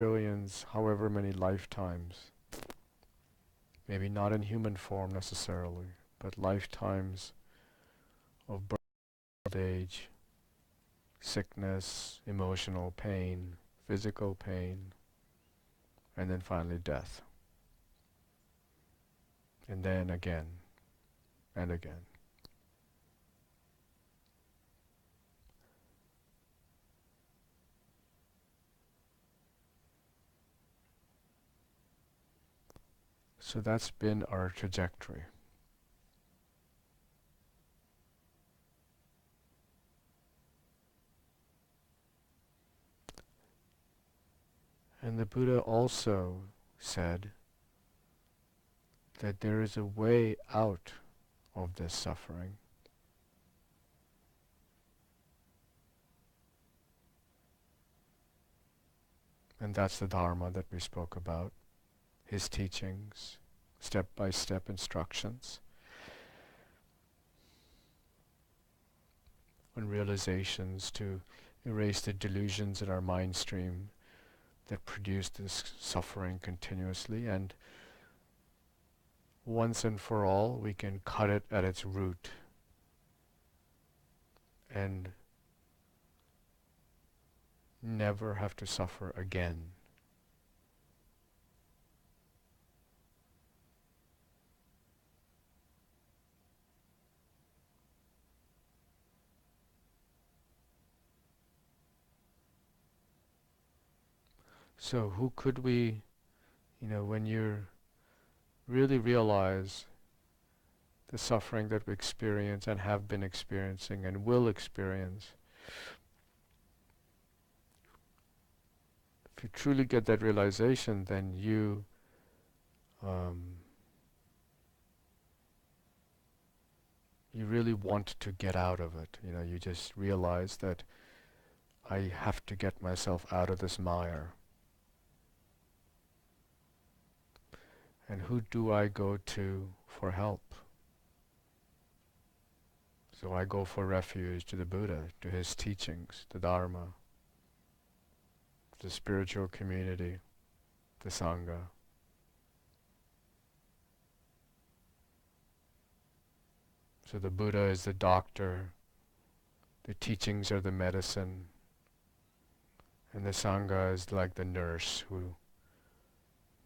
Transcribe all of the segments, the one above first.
trillions, however many lifetimes, maybe not in human form necessarily, but lifetimes of birth, old age, sickness, emotional pain, physical pain, and then finally death. And then again and again. So that's been our trajectory. And the Buddha also said that there is a way out of this suffering. And that's the Dharma that we spoke about, his teachings, step-by-step instructions, and realizations to erase the delusions in our mind stream that produce this suffering continuously, and once and for all we can cut it at its root and never have to suffer again. So who could we, when you really realize the suffering that we experience and have been experiencing and will experience, if you truly get that realization, then you really want to get out of it. You just realize that I have to get myself out of this mire. And who do I go to for help? So I go for refuge to the Buddha, to his teachings, the Dharma, the spiritual community, the Sangha. So the Buddha is the doctor, the teachings are the medicine, and the Sangha is like the nurse who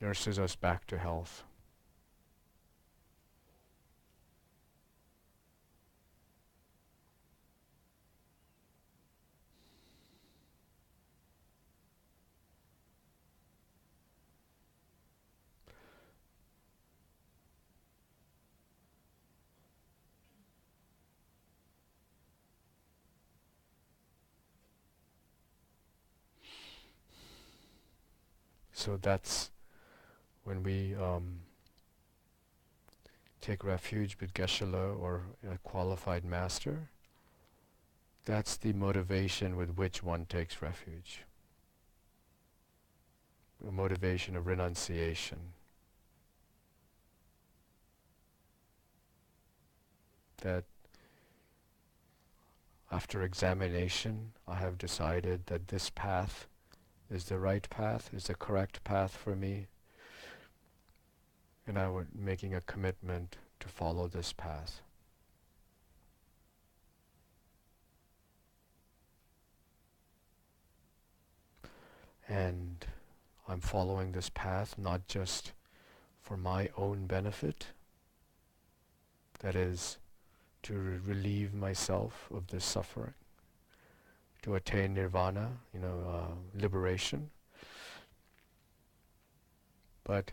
nurses us back to health. So that's when we take refuge with Geshe-la or a qualified master. That's the motivation with which one takes refuge. A motivation of renunciation. That after examination, I have decided that this path is the right path, is the correct path for me, and I was making a commitment to follow this path. And I'm following this path not just for my own benefit, that is, to relieve myself of this suffering, to attain nirvana, liberation, but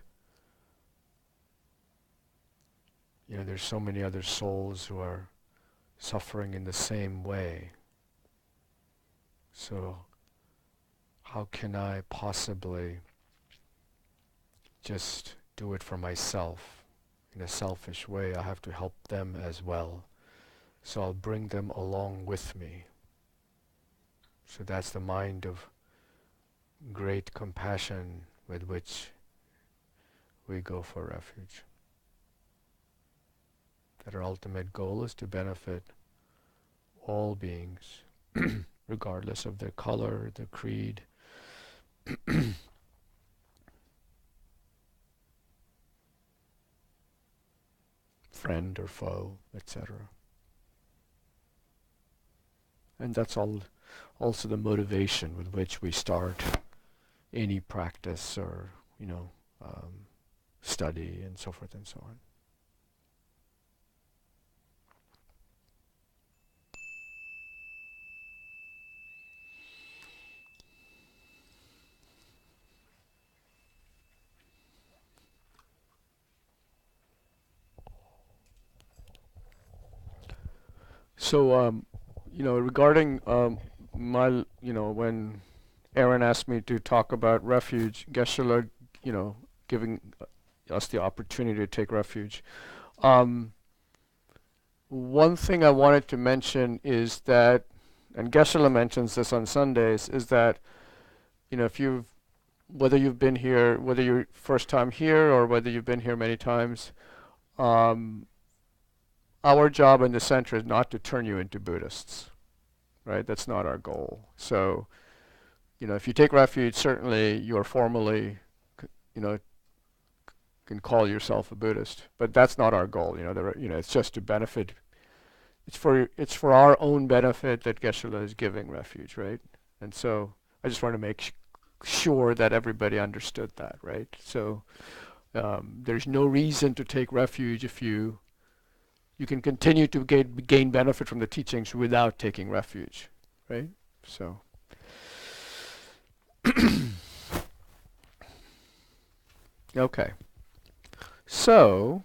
there's so many other souls who are suffering in the same way. So how can I possibly just do it for myself in a selfish way? I have to help them as well. So I'll bring them along with me. So that's the mind of great compassion with which we go for refuge. That our ultimate goal is to benefit all beings, regardless of their color, their creed, friend or foe, etc. And that's all also the motivation with which we start any practice or, study and so forth and so on. So, regarding when Aaron asked me to talk about refuge, Geshe-la, giving us the opportunity to take refuge. One thing I wanted to mention is that, and Geshe-la mentions this on Sundays, is that, whether you've been here, whether you're first time here or whether you've been here many times, our job in the center is not to turn you into Buddhists, right? That's not our goal. So, if you take refuge, certainly you are formally, can call yourself a Buddhist, but that's not our goal. It's just to benefit. It's for our own benefit that Geshe-la is giving refuge, right? And so I just want to make sure that everybody understood that, right? So there's no reason to take refuge if you can continue to gain benefit from the teachings without taking refuge, right? So. Okay. So,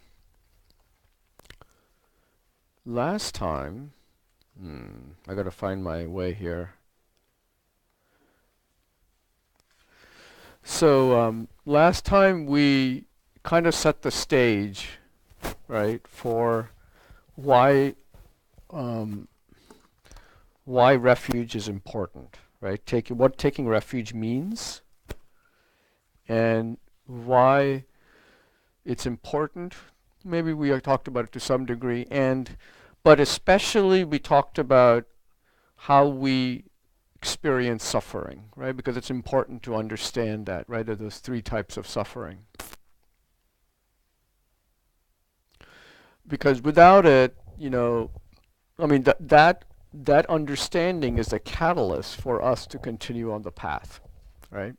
last time, I gotta find my way here. So, last time we kind of set the stage, right, for why refuge is important, right? What taking refuge means, and why it's important. Maybe we talked about it to some degree, but especially we talked about how we experience suffering, right? Because it's important to understand that, right? That there's three types of suffering. Because without it, that understanding is the catalyst for us to continue on the path, right?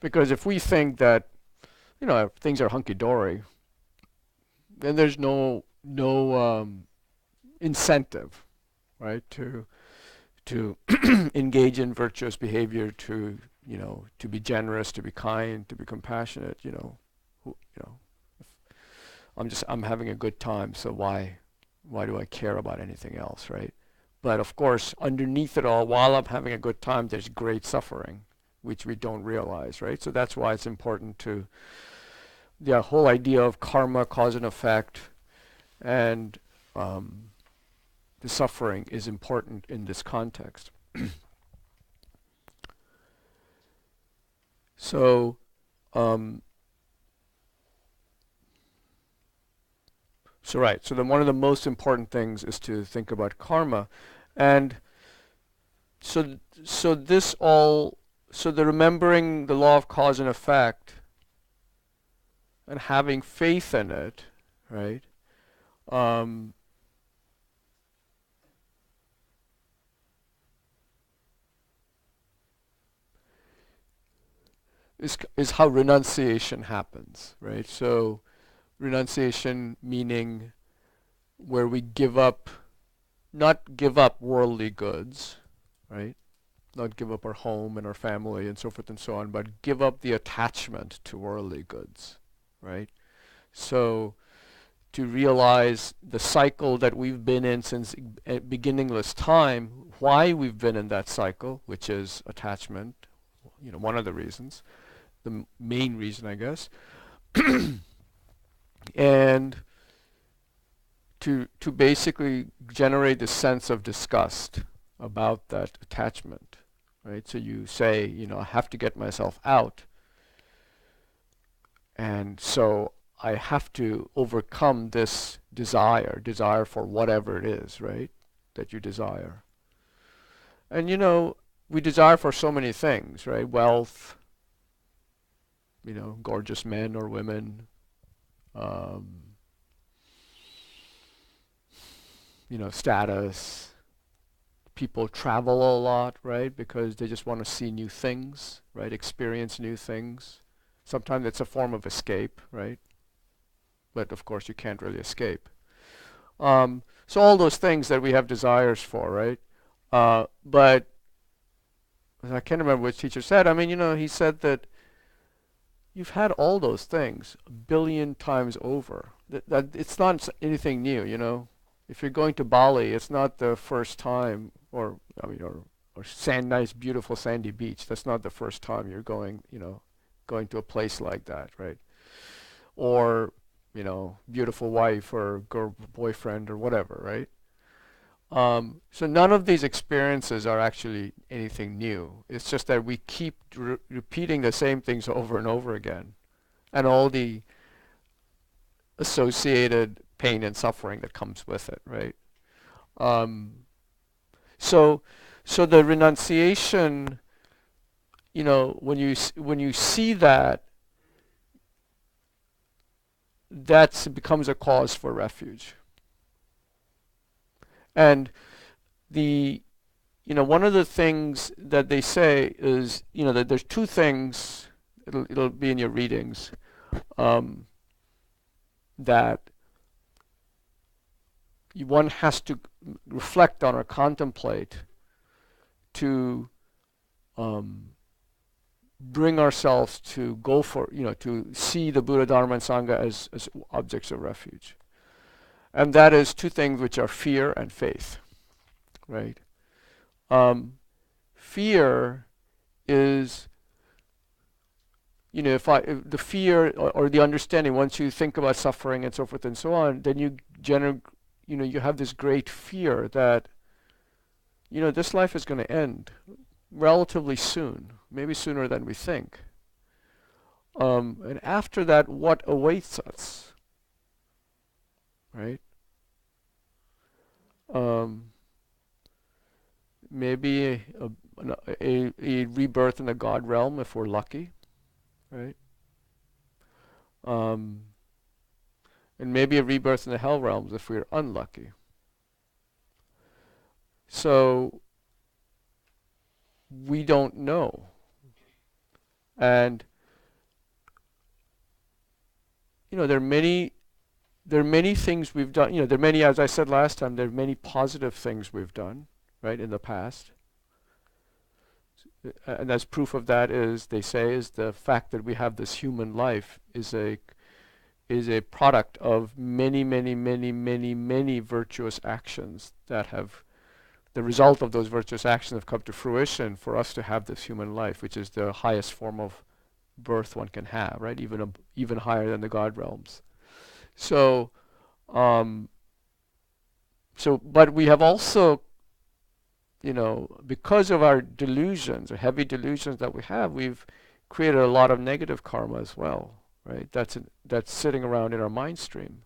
Because if we think that, things are hunky-dory, then there's no incentive, right, to engage in virtuous behavior, to be generous, to be kind, to be compassionate. I'm having a good time, so why do I care about anything else, right? But of course, underneath it all, while I'm having a good time, there's great suffering, which we don't realize, right? So that's why it's important to the whole idea of karma, cause and effect, and the suffering is important in this context. So, so then one of the most important things is to think about karma, and so the remembering the law of cause and effect and having faith in it, right? Is how renunciation happens, right? So renunciation meaning where we not give up worldly goods, right? Not give up our home and our family and so forth and so on, but give up the attachment to worldly goods, right? So to realize the cycle that we've been in since beginningless time, why we've been in that cycle, which is attachment, one of the reasons, the main reason, I guess, and to basically generate a sense of disgust about that attachment, right? So you say, I have to get myself out, and so I have to overcome this desire for whatever it is, right, that you desire. And we desire for so many things, right? Wealth, gorgeous men or women, status. People travel a lot, right? Because they just want to see new things, right? Experience new things. Sometimes it's a form of escape, right? But of course you can't really escape. So all those things that we have desires for, right? But I can't remember which teacher said. I mean, he said that you've had all those things a billion times over. That it's not anything new, If you're going to Bali, it's not the first time, or nice, beautiful sandy beach. That's not the first time you're going, going to a place like that, right? Or, beautiful wife or boyfriend or whatever, right? So none of these experiences are actually anything new. It's just that we keep repeating the same things over and over again, and all the associated pain and suffering that comes with it, right? So the renunciation, when you see that, that becomes a cause for refuge. And one of the things that they say is, that there's two things, it'll be in your readings, that one has to reflect on or contemplate to bring ourselves to go for, to see the Buddha, Dharma, and Sangha as objects of refuge. And that is two things, which are fear and faith, right? Fear is, if the fear or the understanding, once you think about suffering and so forth and so on, then you you have this great fear that, this life is going to end relatively soon, maybe sooner than we think. And after that, what awaits us? Right? Maybe a rebirth in the God realm if we're lucky, right? And maybe a rebirth in the hell realms if we're unlucky. So we don't know. And there are many things we've done. There are many, as I said last time, there are many positive things we've done, right, in the past. And as proof of that is, they say, is the fact that we have this human life is a product of many, many, many, many, many virtuous actions that have, the result of those virtuous actions have come to fruition for us to have this human life, which is the highest form of birth one can have, right? Even higher than the God realms. So, but we have also, because of our delusions, or heavy delusions that we have, we've created a lot of negative karma as well, right? That's sitting around in our mind stream.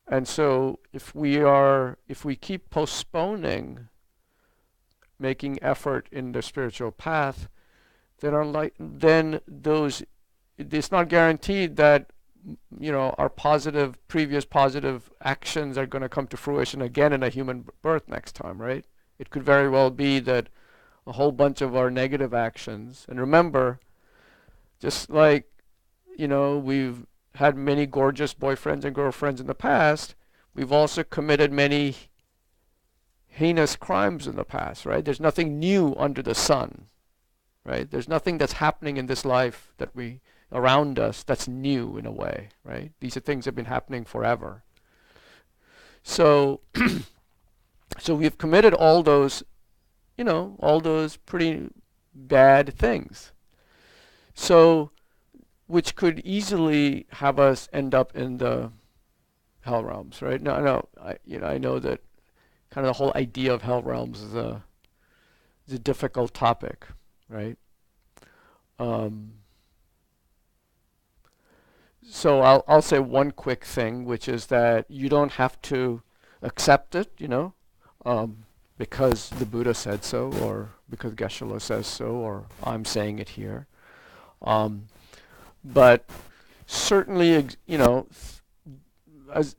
And so if we keep postponing making effort in the spiritual path, then it's not guaranteed that our previous positive actions are going to come to fruition again in a human birth next time, right? It could very well be that a whole bunch of our negative actions, and remember, just like, we've had many gorgeous boyfriends and girlfriends in the past, we've also committed many heinous crimes in the past, right? There's nothing new under the sun, right? There's nothing that's happening in this life around us that's new in a way, right? These are things that have been happening forever. So, so we've committed all those, all those pretty bad things. So, which could easily have us end up in the hell realms, right? I know that kind of the whole idea of hell realms is a difficult topic, right? So I'll say one quick thing, which is that you don't have to accept it, because the Buddha said so, or because Geshe-la says so, or I'm saying it here. But certainly, as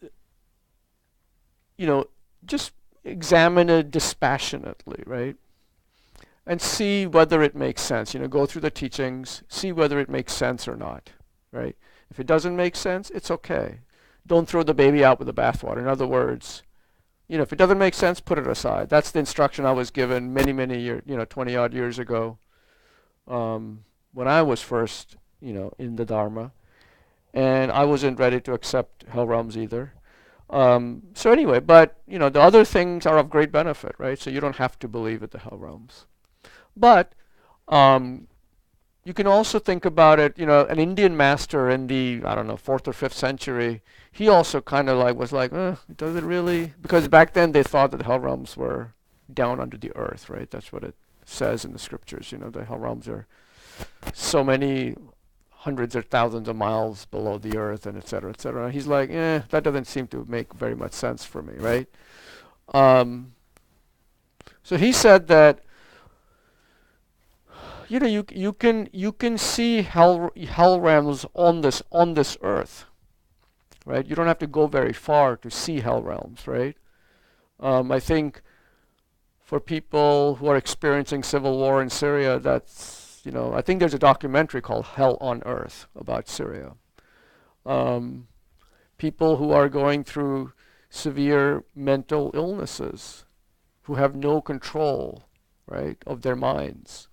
just examine it dispassionately, right? And see whether it makes sense. Go through the teachings, see whether it makes sense or not, right? If it doesn't make sense, it's okay. Don't throw the baby out with the bathwater. In other words, if it doesn't make sense, put it aside. That's the instruction I was given many, many years, 20 odd years ago, when I was first, in the Dharma. And I wasn't ready to accept hell realms either. So anyway, but, the other things are of great benefit, right? So you don't have to believe in the hell realms. But you can also think about it, an Indian master in the, I don't know, 4th or 5th century, he also kind of was like, does it really? Because back then they thought that the hell realms were down under the earth, right? That's what it says in the scriptures. The hell realms are so many hundreds or thousands of miles below the earth, and et cetera, et cetera. He's like, that doesn't seem to make very much sense for me, right? So he said that you can see hell realms on this earth, right? You don't have to go very far to see hell realms, right? I think for people who are experiencing civil war in Syria, that's I think there's a documentary called Hell on Earth about Syria. People who are going through severe mental illnesses, who have no control, right, of their minds.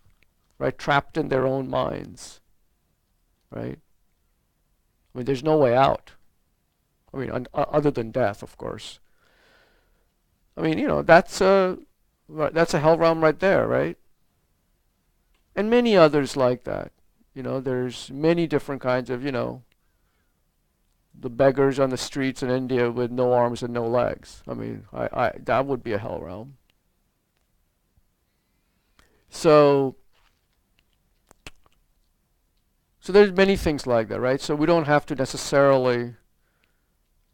Right, trapped in their own minds, right? I mean, there's no way out. I mean, other than death, of course. I mean, that's a hell realm right there, right? And many others like that. There's many different kinds of, the beggars on the streets in India with no arms and no legs. I mean, that would be a hell realm. So there's many things like that, right? So we don't have to necessarily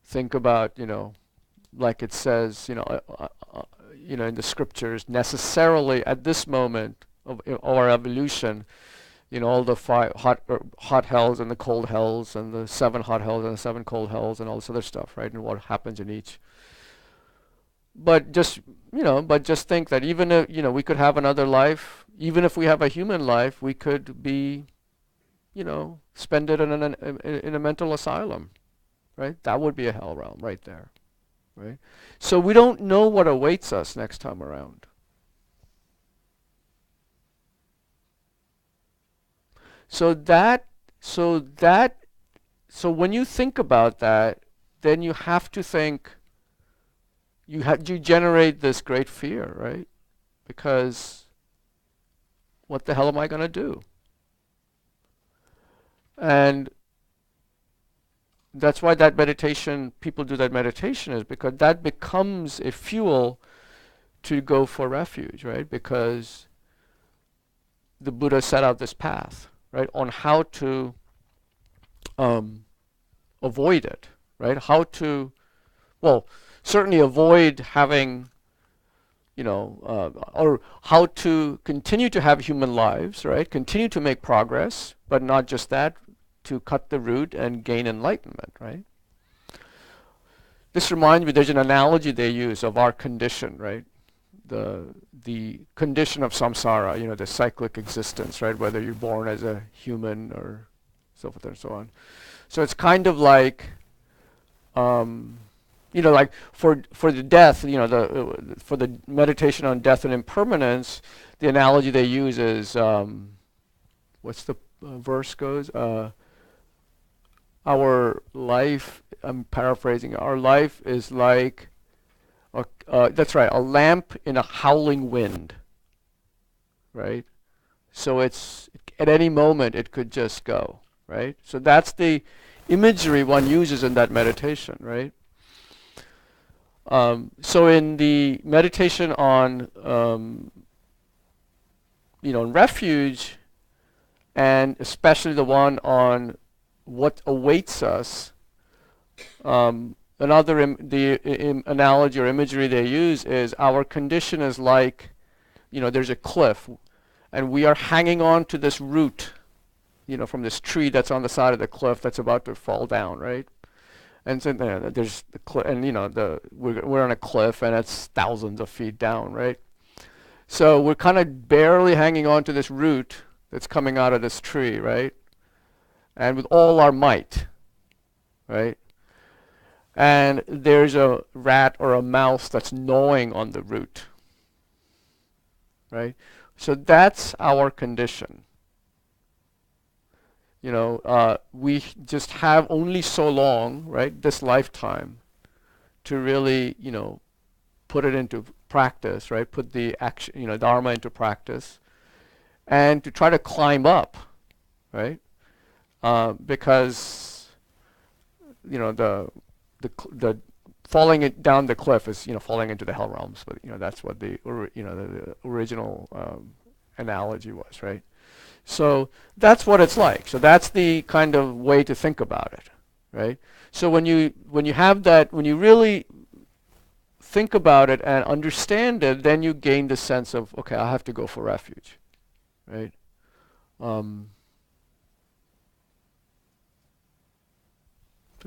think about, like it says, in the scriptures, necessarily at this moment of our evolution, all the 5 hot hells and the cold hells and the 7 hot hells and the 7 cold hells and all this other stuff, right? And what happens in each. But just think that even if, we could have another life, even if we have a human life, we could be spend it in a mental asylum, right? That would be a hell realm right there, right? So we don't know what awaits us next time around. So when you think about that, then you have to think, you generate this great fear, right? Because what the hell am I going to do? And that's why people do that meditation, is because that becomes a fuel to go for refuge, right? Because the Buddha set out this path, right, on how to avoid it, right? How to, certainly avoid having, or how to continue to have human lives, right? Continue to make progress, but not just that, to cut the root and gain enlightenment, right? This reminds me, there's an analogy they use of our condition, right? The condition of samsara, the cyclic existence, right? Whether you're born as a human or so forth and so on. So it's kind of like, like for the death, for the meditation on death and impermanence, the analogy they use is, what's the verse goes? Our life, I'm paraphrasing, our life is like, that's right, a lamp in a howling wind, right? So it's, at any moment it could just go, right? So that's the imagery one uses in that meditation, right? So in the meditation on, refuge, and especially the one on what awaits us, another analogy or imagery they use is, our condition is like, there's a cliff, and we are hanging on to this root, from this tree that's on the side of the cliff that's about to fall down, right? And so there's and we're on a cliff, and it's thousands of feet down, right? So we're kind of barely hanging on to this root that's coming out of this tree, right? And with all our might, right? And there's a rat or a mouse that's gnawing on the root, right? So that's our condition. We just have only so long, right, this lifetime, to really, put it into practice, right? Put the action, Dharma into practice, and to try to climb up, right? Because, the falling it down the cliff is, falling into the hell realms. But that's what the original analogy was, right? So that's what it's like. So that's the kind of way to think about it, right? So when you have that, when you really think about it and understand it, then you gain the sense of, okay, I have to go for refuge, right? There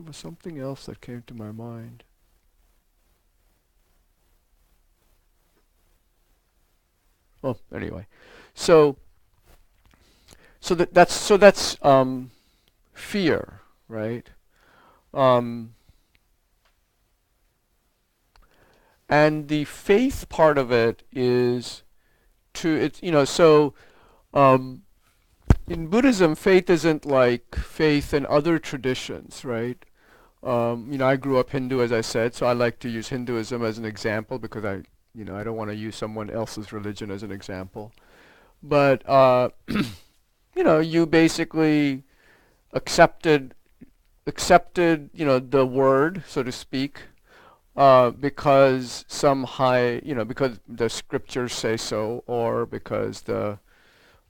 was something else that came to my mind. Oh, anyway, so that's fear, right? And the faith part of it is in Buddhism, faith isn't like faith in other traditions, right? I grew up Hindu, as I said, so I like to use Hinduism as an example because I don't want to use someone else's religion as an example. But you basically accepted the word, so to speak, because some because the scriptures say so, or because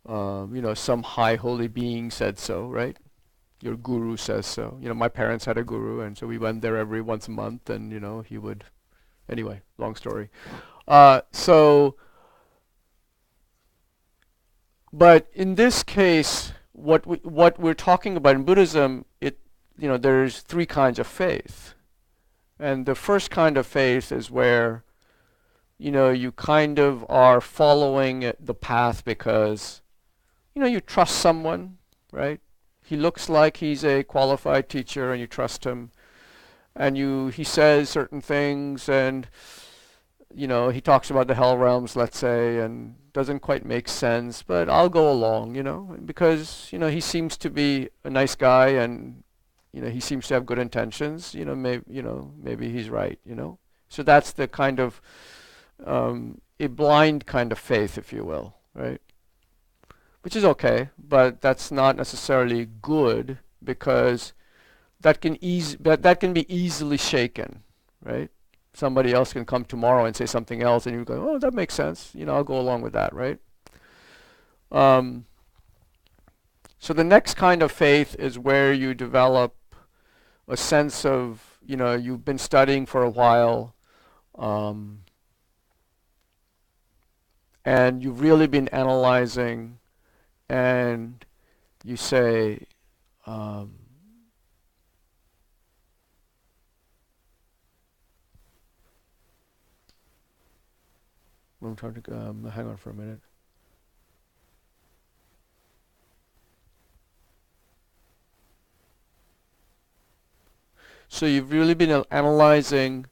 some high holy being said so, right? Your guru says so. My parents had a guru, and so we went there every once a month, and he would. Anyway, long story. But in this case, what we're talking about in Buddhism, there's three kinds of faith, and the first kind of faith is where you kind of are following the path because you trust someone, right? He looks like he's a qualified teacher, and you trust him, and he says certain things, and he talks about the hell realms, let's say, and doesn't quite make sense, but I'll go along, because he seems to be a nice guy, and he seems to have good intentions. Maybe he's right. So that's the kind of a blind kind of faith, if you will, right? Which is okay, but that's not necessarily good because that can be easily shaken, right? Somebody else can come tomorrow and say something else, and you go, "Oh, that makes sense. I'll go along with that," right? So the next kind of faith is where you develop a sense of, you've been studying for a while, and you've really been analyzing, and you say, I'm trying to hang on for a minute. So you've really been analyzing,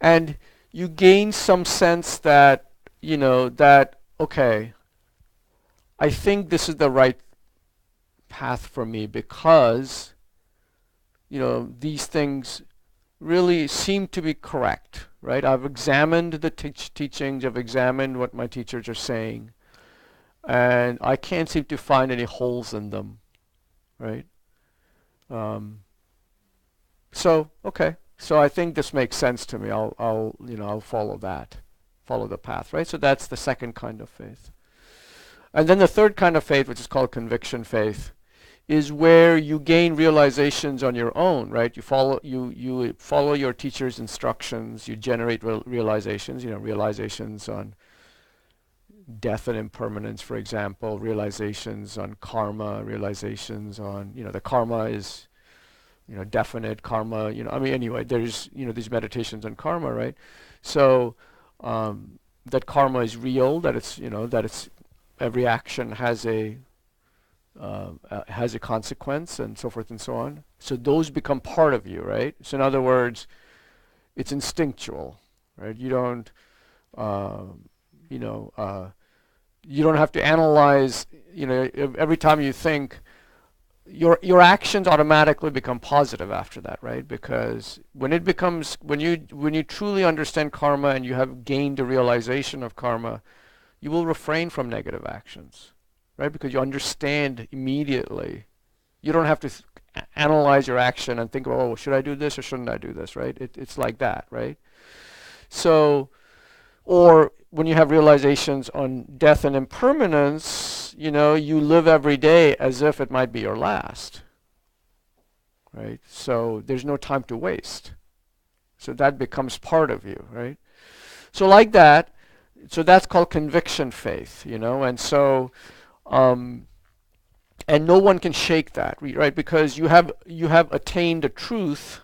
and you gain some sense that, okay, I think this is the right path for me because, these things really seem to be correct, right? I've examined the teachings, I've examined what my teachers are saying, and I can't seem to find any holes in them, right? So okay, so I think this makes sense to me. I'll follow the path, right? So that's the second kind of faith. And then the third kind of faith, which is called conviction faith, is where you gain realizations on your own, right? You follow your teacher's instructions. You generate realizations. Realizations on death and impermanence, for example. Realizations on karma. Realizations on the karma is definite karma. I mean, anyway, there's these meditations on karma, right? So that karma is real. That it's every action has a consequence, and so forth and so on. So those become part of you, right? So in other words, it's instinctual, right? You know, you don't have to analyze. Every time you think, your actions automatically become positive after that, right? Because when you truly understand karma and you have gained a realization of karma, you will refrain from negative actions, right? Because you understand immediately. You don't have to analyze your action and think, oh, should I do this or shouldn't I do this, right? It's like that, right? So, or when you have realizations on death and impermanence, you live every day as if it might be your last, right? So there's no time to waste. So that becomes part of you, right? So like that, so that's called conviction faith, and so, and no one can shake that, right? Because you have attained a truth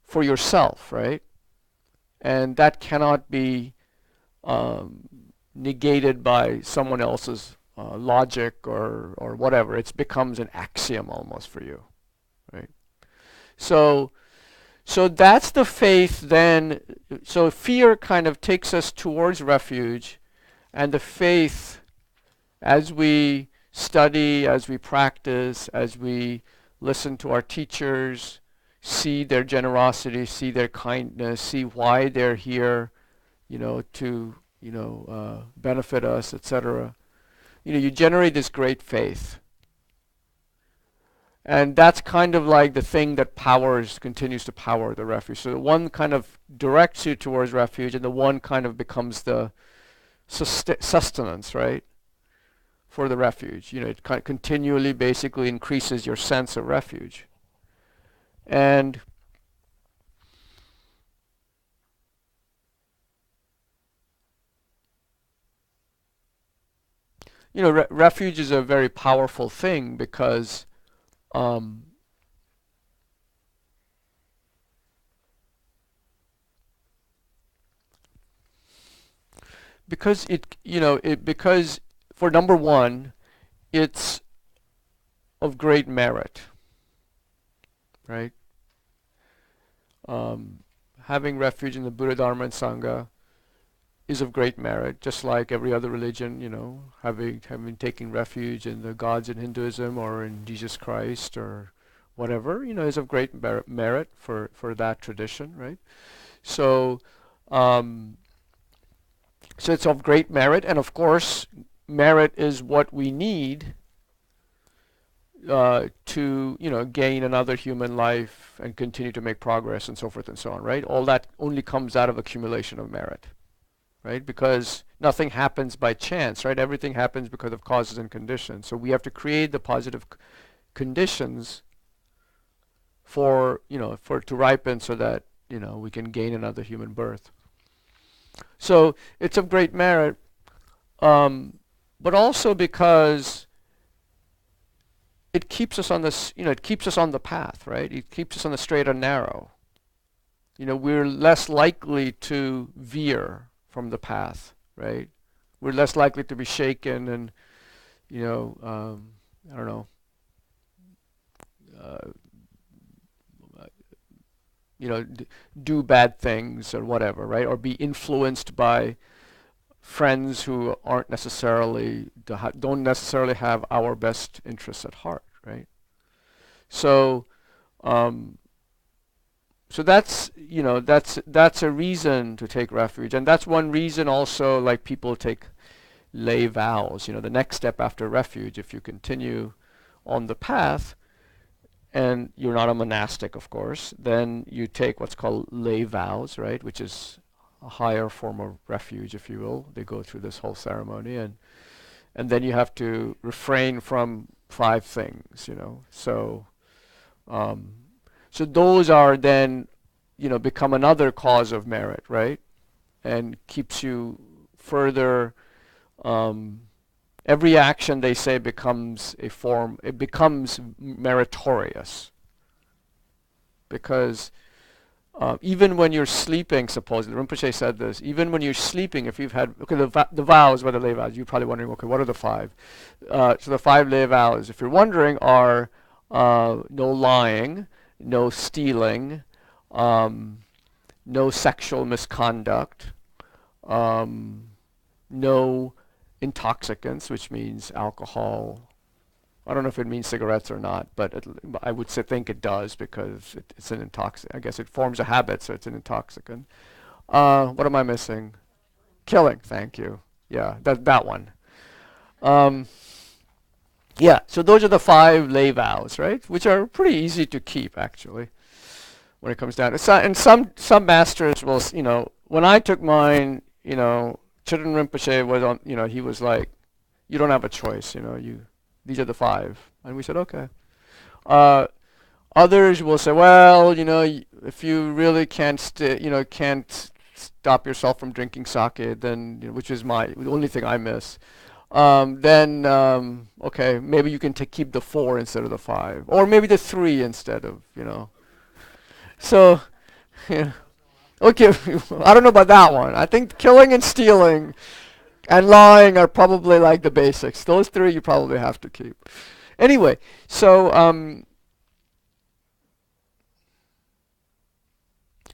for yourself, right? And that cannot be negated by someone else's logic or whatever. It becomes an axiom almost for you, right? So that's the faith then. So fear kind of takes us towards refuge, and the faith, as we study, as we practice, as we listen to our teachers, see their generosity, see their kindness, see why they're here, to benefit us, etc. You generate this great faith. And that's kind of like the thing that continues to power the refuge. So the one kind of directs you towards refuge, and the one kind of becomes the sustenance, right, for the refuge. It kind of continually basically increases your sense of refuge. And refuge is a very powerful thing because because for number one, it's of great merit, right? Having refuge in the Buddha, Dharma, and Sangha is of great merit, just like every other religion, having taken refuge in the gods in Hinduism or in Jesus Christ or whatever, is of great merit for that tradition, right? So, so it's of great merit, and of course, merit is what we need to gain another human life and continue to make progress and so forth and so on, right? All that only comes out of accumulation of merit, right? Because nothing happens by chance, right? Everything happens because of causes and conditions. So we have to create the positive conditions for to ripen so that we can gain another human birth. So it's of great merit, but also because it keeps us on this, it keeps us on the path, right? It keeps us on the straight and narrow. We're less likely to veer from the path, right? We're less likely to be shaken and, I don't know, do bad things or whatever, right? Or be influenced by friends who don't necessarily have our best interests at heart, right? So, so that's a reason to take refuge, and that's one reason also, like people lay vows. The next step after refuge, if you continue on the path, and you're not a monastic, of course, then you take what's called lay vows, right? Which is a higher form of refuge, if you will. They go through this whole ceremony, and then you have to refrain from 5 things, So, so those are then, become another cause of merit, right? And keeps you further. Every action, they say, becomes meritorious, because even when you're sleeping, supposedly, Rinpoche said this, even when you're sleeping, if you've had, okay, the vows, what are the lay vows? You're probably wondering, okay, what are the five? So the five lay vows, if you're wondering, are no lying, no stealing, no sexual misconduct, no intoxicants, which means alcohol. I don't know if it means cigarettes or not, but I would think it does because it's an intoxicant. I guess it forms a habit, so it's an intoxicant. What am I missing? Killing. Thank you. Yeah, that one. Yeah, so those are the five lay vows, right? Which are pretty easy to keep, actually, when it comes down to. And some masters will, when I took mine, Chöden Rinpoche was on, he was like, you don't have a choice, these are the five. And we said, okay. Others will say, well, if you really can't stop yourself from drinking sake, then, which is the only thing I miss, then, okay, maybe you can keep the 4 instead of the 5. Or maybe the 3 instead of, So, yeah. Okay, I don't know about that one. I think killing and stealing and lying are probably like the basics. Those 3 you probably have to keep. Anyway, so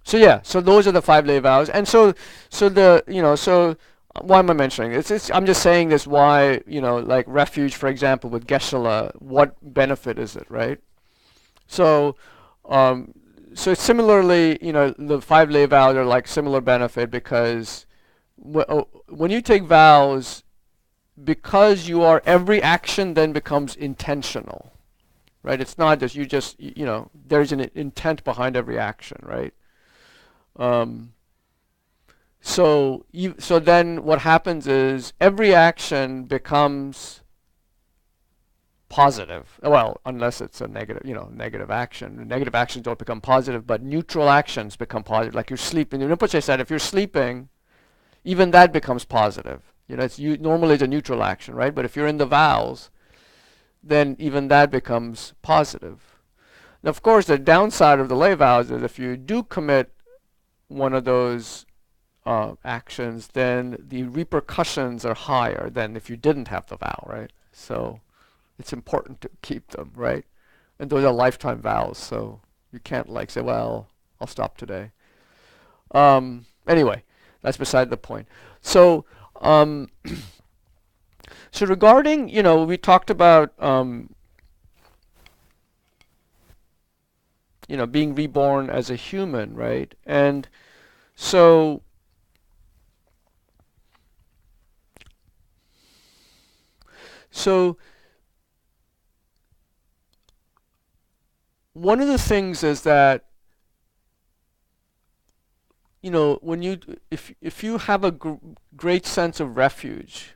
so those are the 5 lay vows, and so why am I mentioning this? I'm just saying this. Why, like Refuge, for example, with Geshe-la, what benefit is it, right? So, so similarly, the 5 lay vows are like similar benefit because when you take vows, because every action then becomes intentional, right? It's not just there's an intent behind every action, right? So then what happens is every action becomes positive. Well, unless it's a negative action. Negative actions don't become positive, but neutral actions become positive. Like you're sleeping. Rinpoche said if you're sleeping, even that becomes positive. Normally it's a neutral action, right? But if you're in the vows, then even that becomes positive. Now, of course, the downside of the lay vows is if you do commit one of those actions, then the repercussions are higher than if you didn't have the vow, right? So it's important to keep them, right? And those are lifetime vows, so you can't say, well, I'll stop today. Anyway, that's beside the point. So, so regarding, we talked about, being reborn as a human, right? And so, one of the things is that, when if you have a great sense of refuge,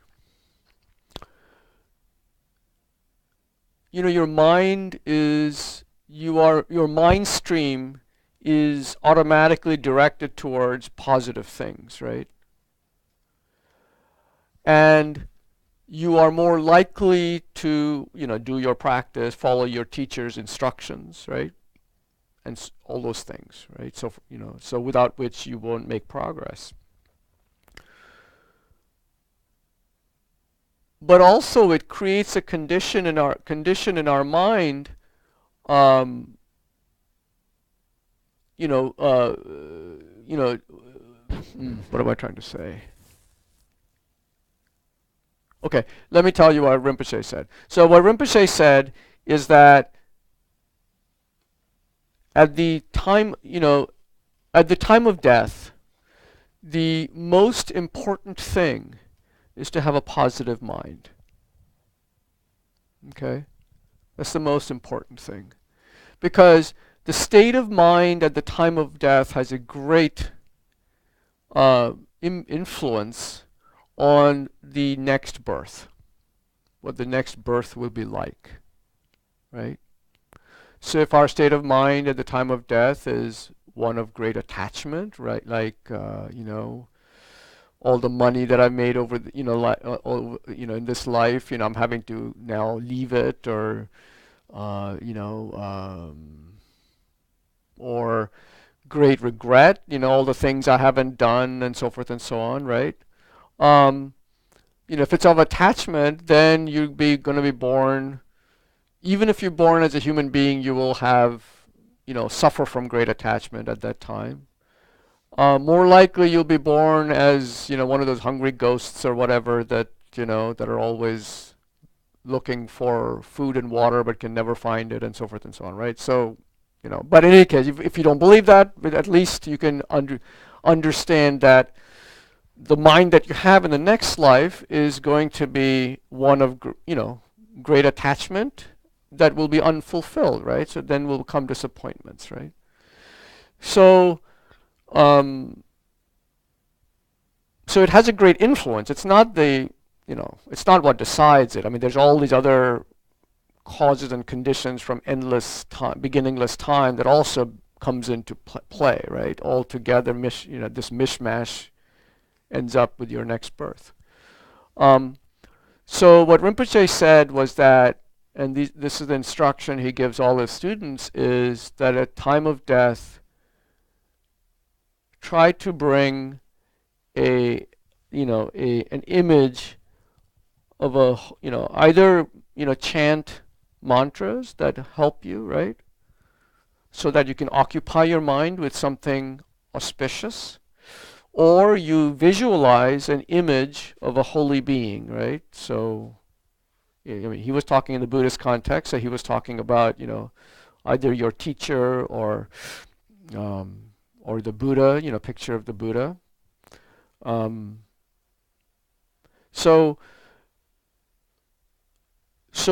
your mind your mind stream is automatically directed towards positive things, right? And you are more likely to, do your practice, follow your teacher's instructions, right? And all those things, right? So, so without which you won't make progress. But also it creates a condition in our mind, what am I trying to say? Okay, let me tell you what Rinpoche said. So what Rinpoche said is that at the time of death, the most important thing is to have a positive mind. Okay? That's the most important thing. Because the state of mind at the time of death has a great influence on the next birth, what the next birth will be like, right? So if our state of mind at the time of death is one of great attachment, right? Like, all the money that I've made over the, in this life, I'm having to now leave it, or, or great regret, all the things I haven't done and so forth and so on, right? Um, if it's of attachment, then you're going to be born, even if you're born as a human being, you will have, suffer from great attachment at that time. More likely you'll be born as, one of those hungry ghosts or whatever that, that are always looking for food and water but can never find it and so forth and so on, right? So, but in any case, if you don't believe that, but at least you can understand that the mind that you have in the next life is going to be one of, great attachment that will be unfulfilled, right? So then will come disappointments, right? So, um, so it has a great influence. It's not it's not what decides it. I mean, there's all these other causes and conditions from endless time, beginningless time that also comes into play, right? All together, this mishmash ends up with your next birth. So what Rinpoche said was that, and this is the instruction he gives all his students, is that at time of death, try to bring an image of either, chant mantras that help you, right? So that you can occupy your mind with something auspicious, or you visualize an image of a holy being, right? So, he was talking in the Buddhist context, so he was talking about, either your teacher or the Buddha, picture of the Buddha. So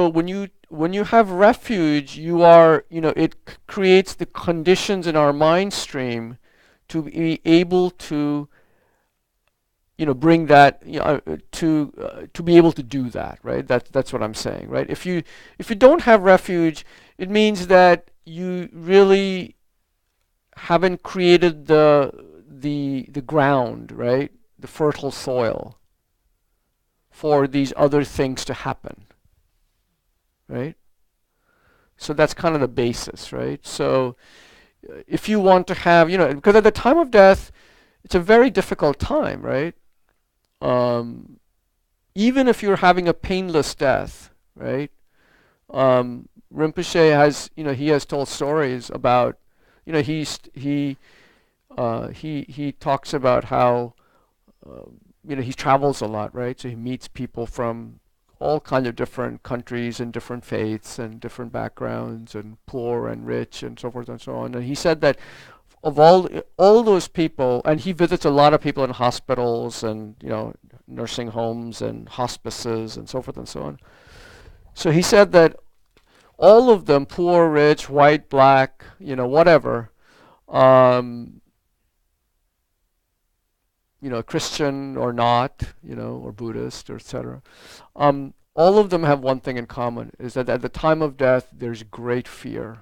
when you have refuge, you are, it creates the conditions in our mind stream to be able to, bring that, to be able to do that, right? That's what I'm saying, right? If you don't have refuge, it means that you really haven't created the ground, right? The fertile soil for these other things to happen, right? So that's kind of the basis, right? So if you want to have, because at the time of death, it's a very difficult time, right? Even if you're having a painless death, right? Rinpoche has, he has told stories about, he talks about how, he travels a lot, right? So he meets people from all kinds of different countries and different faiths and different backgrounds and poor and rich and so forth and so on. And he said that of all those people, and he visits a lot of people in hospitals and nursing homes and hospices and so forth and so on. So he said that all of them, poor, rich, white, black, whatever, Christian or not, or Buddhist or etc. All of them have one thing in common, is that at the time of death, there's great fear.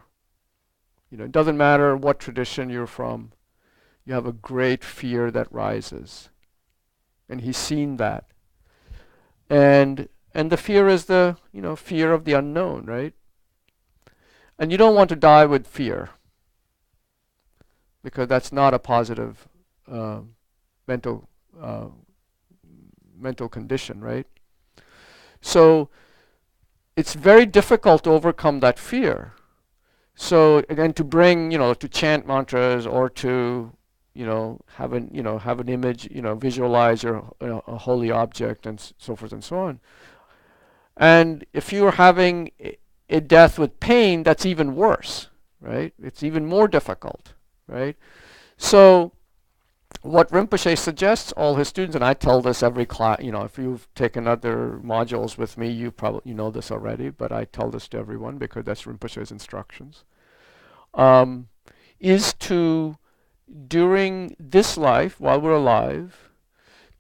It doesn't matter what tradition you're from, you have a great fear that rises. And he's seen that. And the fear is the, fear of the unknown, right? And you don't want to die with fear, because that's not a positive mental condition, right? So it's very difficult to overcome that fear. So again, to bring, to chant mantras or to, have an image, visualize a holy object and so forth and so on. And if you're having a death with pain, that's even worse, right? It's even more difficult, right? So what Rinpoche suggests all his students, and I tell this every class, if you've taken other modules with me, you probably know this already, but I tell this to everyone because that's Rinpoche's instructions, is to, during this life, while we're alive,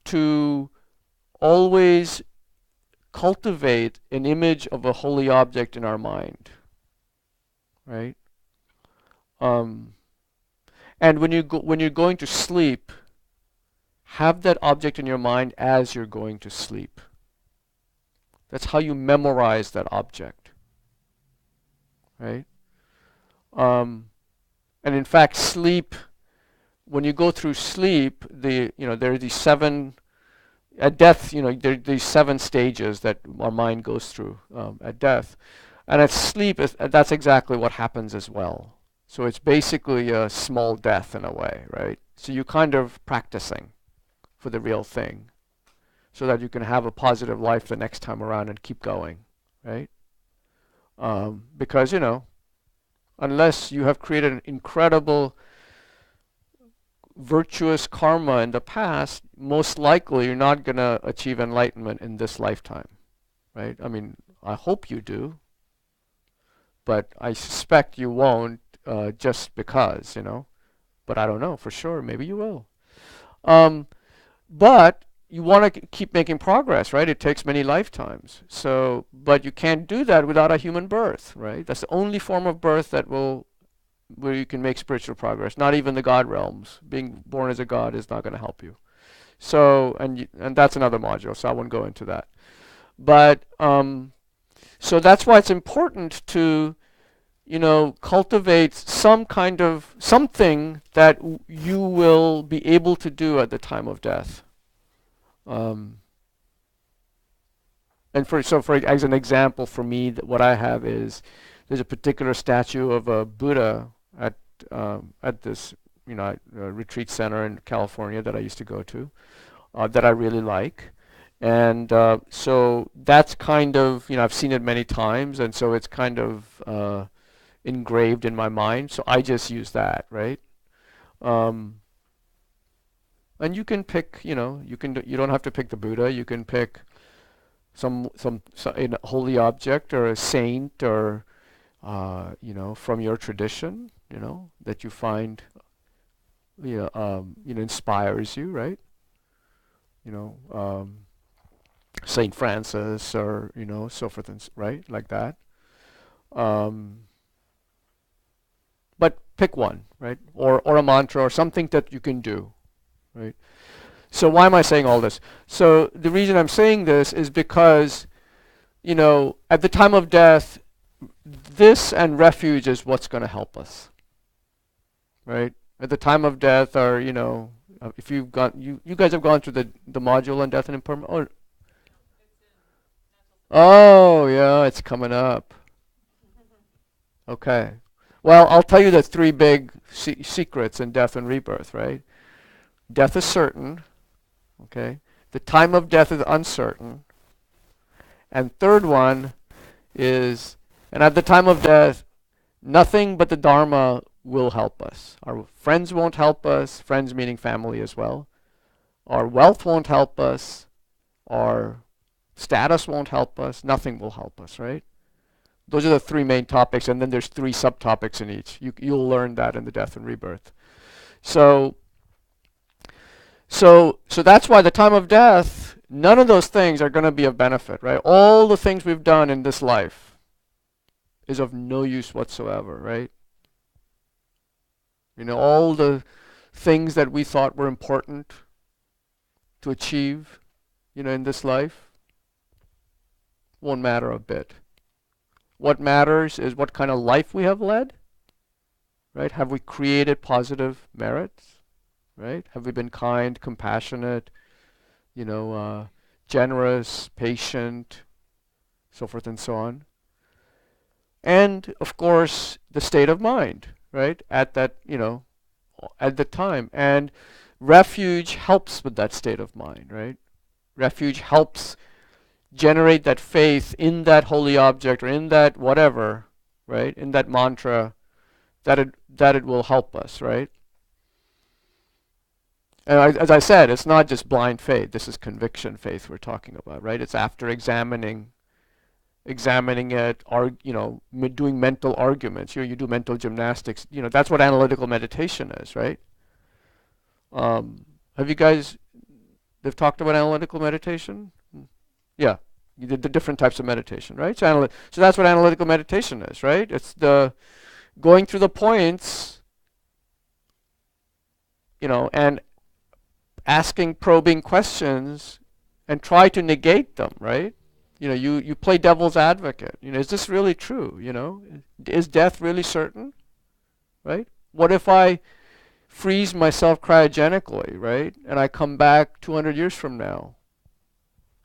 to always cultivate an image of a holy object in our mind, right? And when you're going to sleep, have that object in your mind as you're going to sleep. That's how you memorize that object, right? And in fact, sleep, when you go through sleep, there are these seven, at death, there are these seven stages that our mind goes through at death. And at sleep, that's exactly what happens as well. So it's basically a small death in a way, right? So you're kind of practicing for the real thing so that you can have a positive life the next time around and keep going, right? Because, unless you have created an incredible virtuous karma in the past, most likely you're not going to achieve enlightenment in this lifetime, right? I mean, I hope you do, but I suspect you won't just because, But I don't know for sure. Maybe you will. But you want to keep making progress, right? It takes many lifetimes. So, but you can't do that without a human birth, right? That's the only form of birth where you can make spiritual progress. Not even the God realms. Being born as a God is not going to help you. So, and that's another module, so I won't go into that. But, so that's why it's important to, cultivate some kind of something that you will be able to do at the time of death. And as an example for me, what I have is there's a particular statue of a Buddha at this retreat center in California that I used to go to that I really like. And so that's kind of, I've seen it many times, and so it's kind of engraved in my mind. So I just use that, right? And you can pick, you don't have to pick the Buddha. You can pick some holy object or a saint or from your tradition, that you find inspires you, right? Saint Francis or so forth and right, like that. But pick one, right? Or a mantra or something that you can do, right? So why am I saying all this? So the reason I'm saying this is because, at the time of death, this and refuge is what's going to help us, right? At the time of death, or if you've gone, you guys have gone through the module on death and impermanence. Oh yeah, it's coming up. Okay. Well, I'll tell you the three big secrets in death and rebirth, right? Death is certain, okay? The time of death is uncertain. And third one is, and at the time of death, nothing but the Dharma will help us. Our friends won't help us, friends meaning family as well. Our wealth won't help us. Our status won't help us. Nothing will help us, right? Those are the three main topics, and then there's three subtopics in each. You'll learn that in the death and rebirth. So that's why the time of death, none of those things are going to be of benefit, right? All the things we've done in this life is of no use whatsoever, right? All the things that we thought were important to achieve, in this life won't matter a bit. What matters is what kind of life we have led, right? Have we created positive merits, right? Have we been kind, compassionate, generous, patient, so forth and so on. And, of course, the state of mind, right? At that, at the time. And refuge helps with that state of mind, right? Refuge helps generate that faith in that holy object or in that whatever, right? In that mantra, that it will help us, right? And as I said, it's not just blind faith. This is conviction faith we're talking about, right? It's after examining it, doing mental arguments. You do mental gymnastics. That's what analytical meditation is, right? Have you guys? They've talked about analytical meditation. Yeah, you did the different types of meditation, right? So that's what analytical meditation is, right? It's the going through the points, and asking probing questions and try to negate them, right? You play devil's advocate. Is this really true? Is death really certain? Right? What if I freeze myself cryogenically, right? And I come back 200 years from now?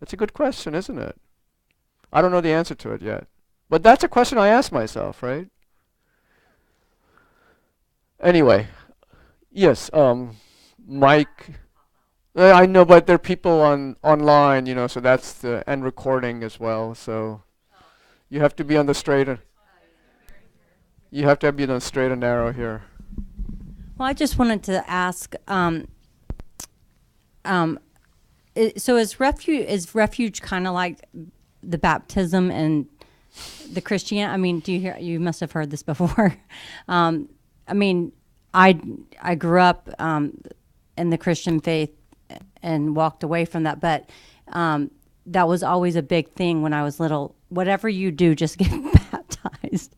That's a good question, isn't it? I don't know the answer to it yet. But that's a question I ask myself, right? Anyway, yes, Mike. I know, but there are people online, so that's and recording as well. So you have to be on the straight and you have to be on the straight and narrow here. Well, I just wanted to ask. So is refuge kind of like the baptism and the Christian? I mean, you must have heard this before. I mean, I grew up in the Christian faith and walked away from that, but that was always a big thing when I was little. Whatever you do, just get baptized,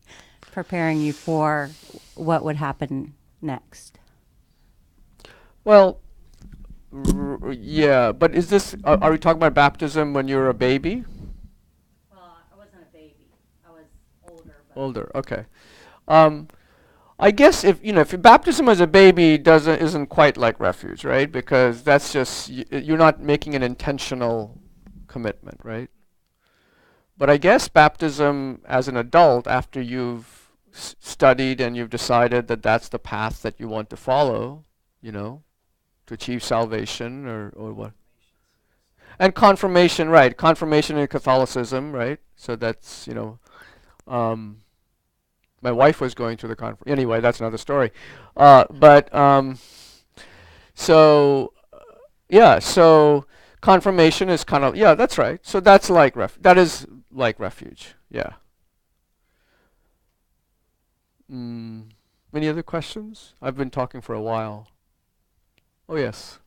preparing you for what would happen next. Well, yeah, but is this, are we talking about baptism when you're a baby? Well, I wasn't a baby. I was older. Older, okay. I guess if baptism as a baby isn't quite like refuge, right? Because that's just, you're not making an intentional commitment, right? But I guess baptism as an adult, after you've studied and you've decided that that's the path that you want to follow, to achieve salvation or what? And confirmation, right? Confirmation in Catholicism, right? So that's, my wife was going through the conference. Anyway, that's another story. So confirmation is kind of, yeah, that's right. So that's like that is like refuge, yeah. Any other questions? I've been talking for a while. Oh, yes.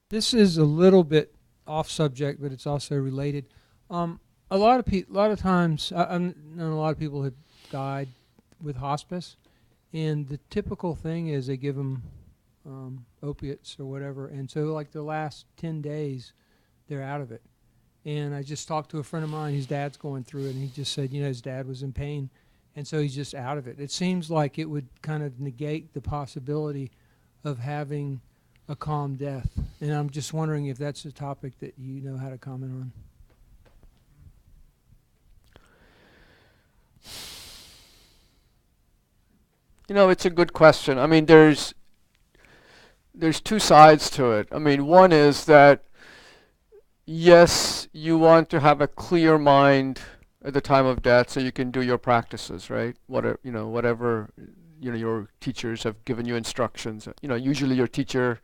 This is a little bit off subject, but it's also related. A lot of times, I know a lot of people have died with hospice, and the typical thing is they give them opiates or whatever, and so like the last 10 days, they're out of it. And I just talked to a friend of mine whose dad's going through it, and he just said, his dad was in pain, and so he's just out of it. It seems like it would kind of negate the possibility of having a calm death, and I'm just wondering if that's a topic that you know how to comment on. It's a good question. I mean, there's two sides to it. I mean, one is that, yes, you want to have a clear mind at the time of death so you can do your practices, right? Whatever your teachers have given you instructions. Usually your teacher,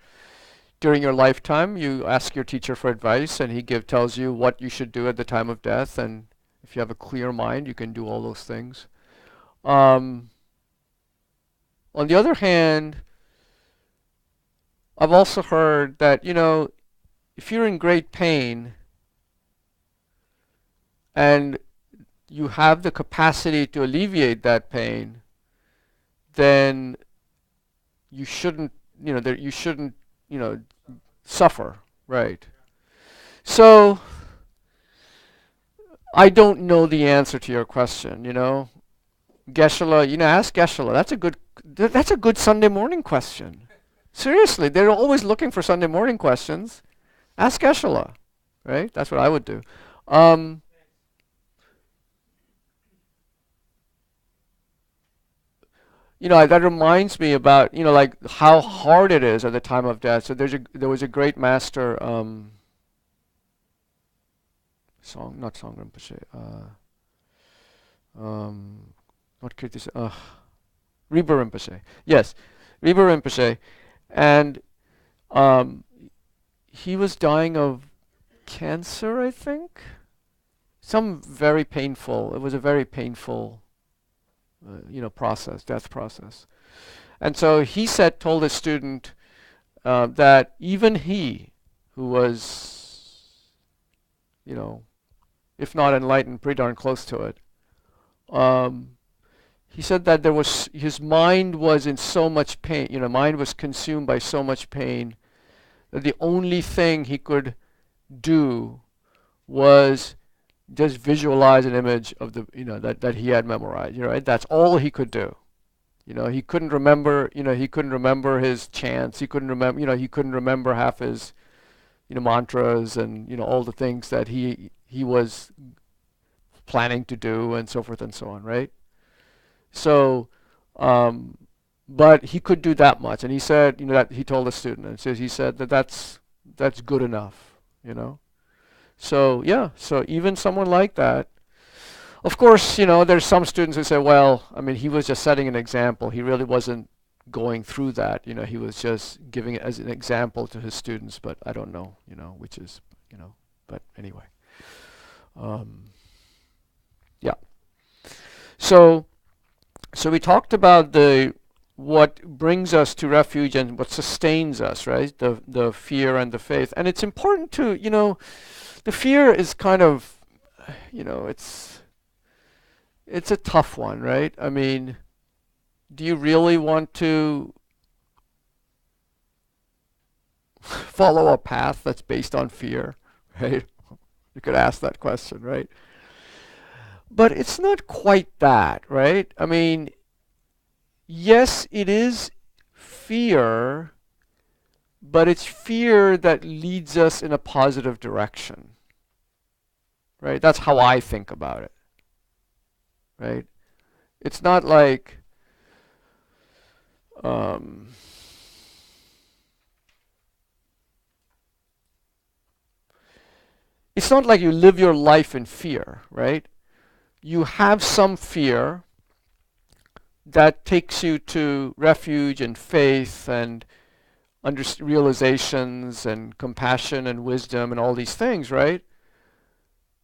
during your lifetime, you ask your teacher for advice, and he tells you what you should do at the time of death, and if you have a clear mind, you can do all those things. On the other hand, I've also heard that, if you're in great pain and you have the capacity to alleviate that pain, then you shouldn't, suffer, right? So I don't know the answer to your question, Geshe-la, ask Geshe-la. That's a good Sunday morning question. Seriously, they're always looking for Sunday morning questions. Ask Geshe-la, right? That's what I would do. That reminds me about, like how hard it is at the time of death. So there was a great master, not Song Rinpoche, not Kirti, Rinpa Rinpoche. Yes, Rinpa Rinpoche. And he was dying of cancer, I think. It was a very painful, death process. And so he told his student that even he, who was, if not enlightened, pretty darn close to it, he said that his mind was in so much pain, mind was consumed by so much pain that the only thing he could do was just visualize an image of the, that he had memorized, right? That's all he could do. He couldn't remember, he couldn't remember his chants. He couldn't remember, he couldn't remember half his, mantras and, all the things that he was planning to do and so forth and so on, right? So, but he could do that much. And he said, that he told a student, and he said that's good enough, So, yeah, so even someone like that, of course, there's some students who say, well, I mean, he was just setting an example. He really wasn't going through that. He was just giving it as an example to his students, but I don't know, which is, but anyway. Yeah. So we talked about what brings us to refuge and what sustains us, right? The fear and the faith. And it's important to, the fear is kind of, it's a tough one, right? I mean, do you really want to follow a path that's based on fear, right? You could ask that question, right? But it's not quite that, right? I mean, yes, it is fear, but it's fear that leads us in a positive direction, right? That's how I think about it. Right? It's not like it's not like you live your life in fear, right? You have some fear that takes you to refuge and faith and realizations and compassion and wisdom and all these things, right?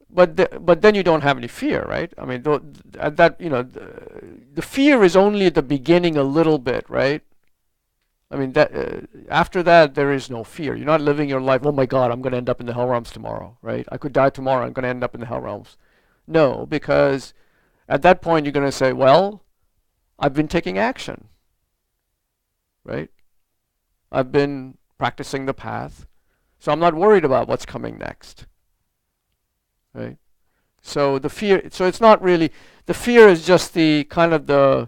But then you don't have any fear, right? I mean, the fear is only at the beginning a little bit, right? I mean, after that there is no fear. You're not living your life. Oh my God, I'm going to end up in the hell realms tomorrow, right? I could die tomorrow. I'm going to end up in the hell realms. No, because at that point you're going to say, well, I've been taking action, right? I've been practicing the path, so I'm not worried about what's coming next. Right? So the fear, so it's not really, the fear is just the kind of the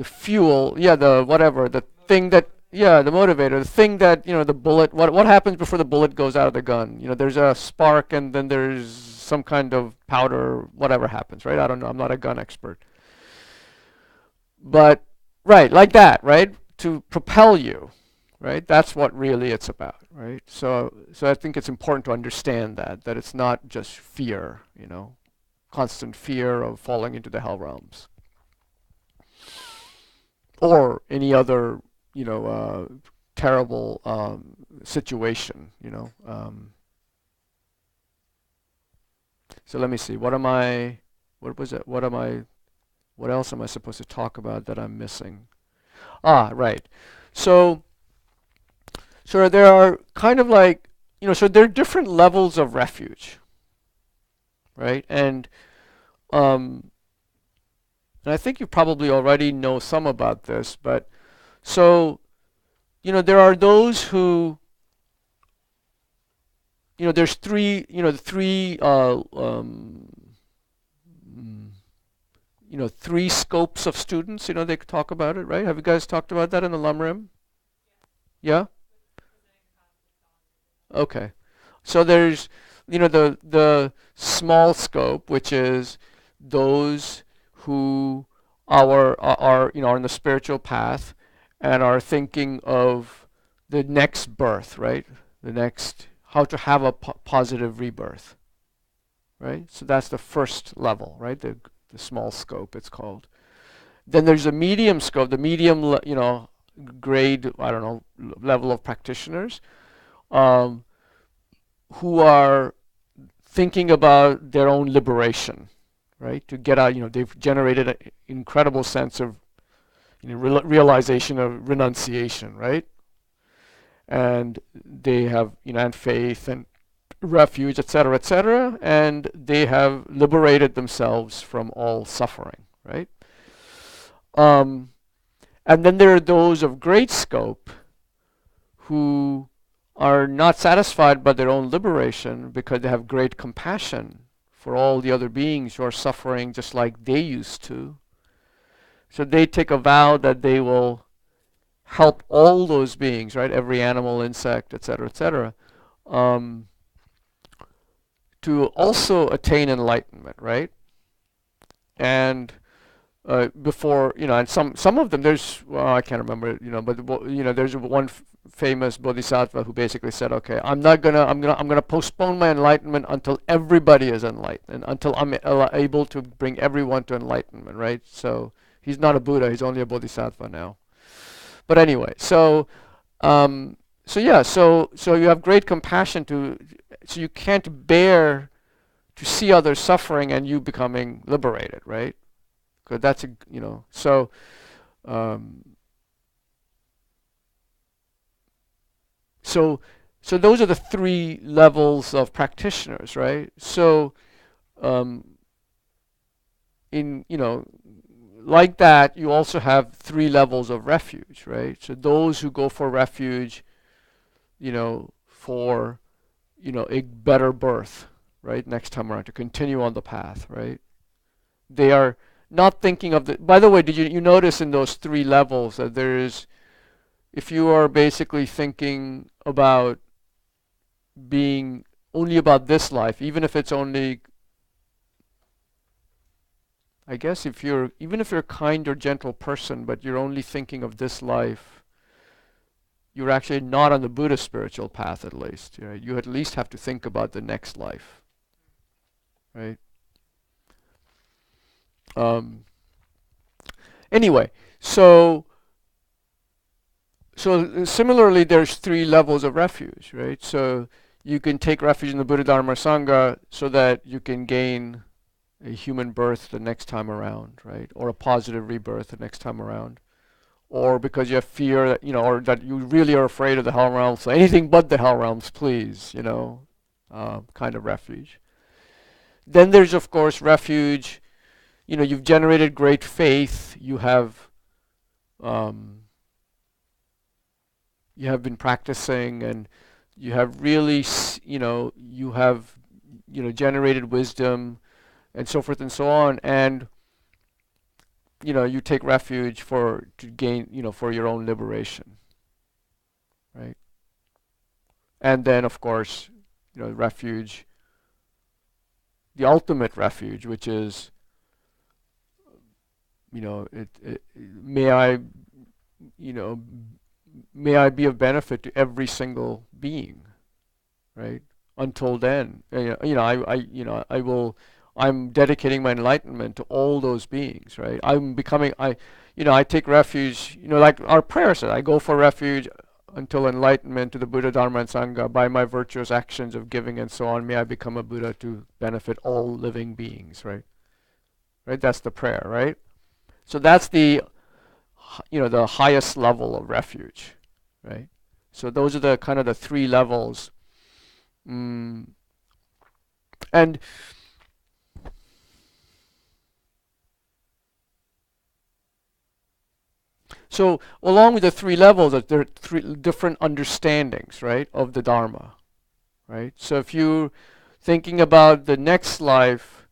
fuel, the thing that, the motivator, the thing that, the bullet, what happens before the bullet goes out of the gun? There's a spark and then there's some kind of powder, whatever happens, right? I don't know, I'm not a gun expert. But, right, like that, right? To propel you, right? That's what really it's about, right? So I think it's important to understand that it's not just fear, constant fear of falling into the hell realms or any other, terrible situation, So let me see. What else am I supposed to talk about that I'm missing? Right. So there are kind of like, so there are different levels of refuge, right? And I think you probably already know some about this, but so, there are those who, there's three scopes of students, they talk about it, right? Have you guys talked about that in the Lamrim? Yeah? Okay. So there's, the small scope, which is those who are in the spiritual path and are thinking of the next birth, right? How to have a positive rebirth, right? So that's the first level, right? The small scope, it's called. Then there's a medium scope, the medium, grade, I don't know, level of practitioners, who are thinking about their own liberation, right? To get out, they've generated an incredible sense of realization of renunciation, right? And they have, and faith and refuge, etc., and they have liberated themselves from all suffering, right? And then there are those of great scope who are not satisfied by their own liberation because they have great compassion for all the other beings who are suffering just like they used to. So they take a vow that they will help all those beings, right? Every animal, insect, etc., to also attain enlightenment, right? And before, and some of them, there's, well, I can't remember, but there's one famous bodhisattva who basically said, okay, I'm gonna postpone my enlightenment until everybody is enlightened, until I'm able to bring everyone to enlightenment, right? So he's not a Buddha, he's only a bodhisattva now. But anyway, so you have great compassion so you can't bear to see others suffering and you becoming liberated, right? Because that's so those are the three levels of practitioners, right? So like that, you also have three levels of refuge, right? So those who go for refuge, for a better birth, right, next time around, to continue on the path, right? They are not thinking of by the way, did you notice in those three levels that if you are basically thinking about being only about this life, even if it's only, I guess even if you're a kind or gentle person, but you're only thinking of this life, you're actually not on the Buddhist spiritual path, at least. Right? You at least have to think about the next life, right? Anyway, so similarly, there's three levels of refuge, right? So you can take refuge in the Buddha, Dharma, Sangha so that you can gain a human birth the next time around, right? Or a positive rebirth the next time around. Or because you have fear that, or that you really are afraid of the hell realms, so anything but the hell realms, please, kind of refuge. Then there's, of course, refuge. You've generated great faith. You have been practicing, and you have really, you have, generated wisdom, and so forth and so on, and you take refuge to gain, for your own liberation, right? And then, of course, refuge, the ultimate refuge, which is, may I be of benefit to every single being, right? Until then, I'm dedicating my enlightenment to all those beings, right? I take refuge, like our prayer said, I go for refuge until enlightenment to the Buddha, Dharma, and Sangha by my virtuous actions of giving and so on. May I become a Buddha to benefit all living beings, right? Right? That's the prayer, right? So that's the highest level of refuge, right? So those are the kind of the three levels. And so along with the three levels, there are three different understandings, right, of the Dharma, right? So if you're thinking about the next life,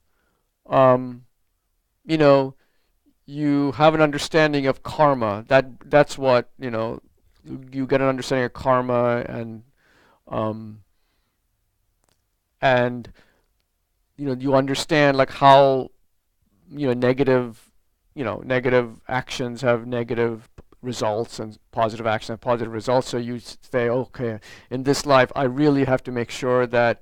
you have an understanding of karma. That's what, you get an understanding of karma, and you understand like how negative actions have negative results and positive actions have positive results. So you say, okay, in this life I really have to make sure that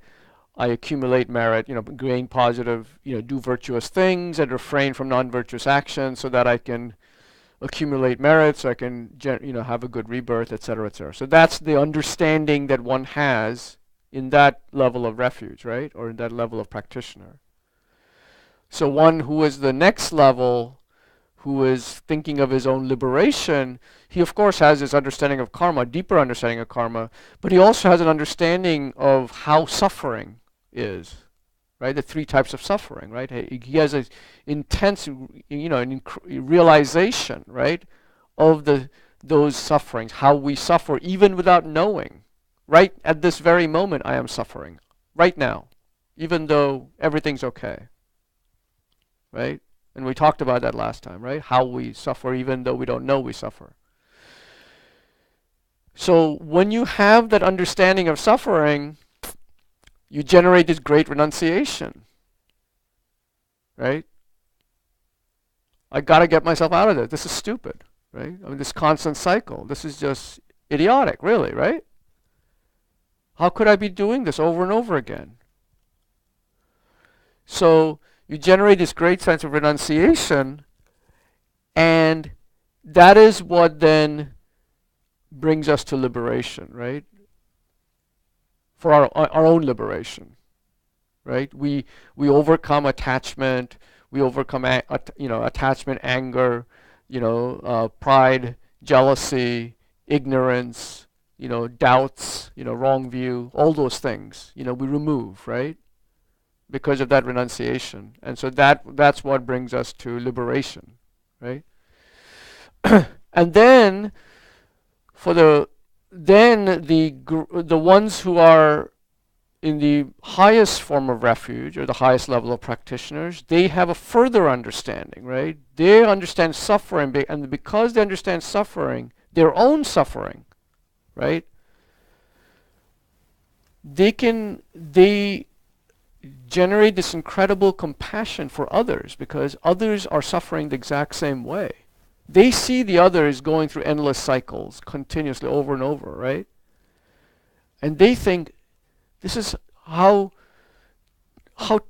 I accumulate merit, gain positive, do virtuous things and refrain from non-virtuous actions so that I can accumulate merit, so I can have a good rebirth, etc., etc. So that's the understanding that one has in that level of refuge, right? Or in that level of practitioner. So one who is the next level, who is thinking of his own liberation, he of course has this understanding of karma, deeper understanding of karma, but he also has an understanding of how suffering is, right? The three types of suffering, right? He has an intense, realization, right, of those sufferings, how we suffer even without knowing. Right at this very moment, I am suffering. Right now, even though everything's okay, right? And we talked about that last time, right? How we suffer even though we don't know we suffer. So when you have that understanding of suffering, you generate this great renunciation, right? I gotta get myself out of this. This is stupid, right? I mean, this constant cycle. This is just idiotic, really, right? How could I be doing this over and over again? So you generate this great sense of renunciation, and that is what then brings us to liberation, right? For our own liberation, right? We overcome attachment. We overcome attachment, anger, pride, jealousy, ignorance, doubts, wrong view, all those things, we remove, right? Because of that renunciation. And so that's what brings us to liberation, right? And then the ones who are in the highest form of refuge, or the highest level of practitioners, they have a further understanding, right? They understand suffering, and because they understand suffering, their own suffering, right? They generate this incredible compassion for others, because others are suffering the exact same way. They see the others going through endless cycles continuously over and over, right? And they think, this is how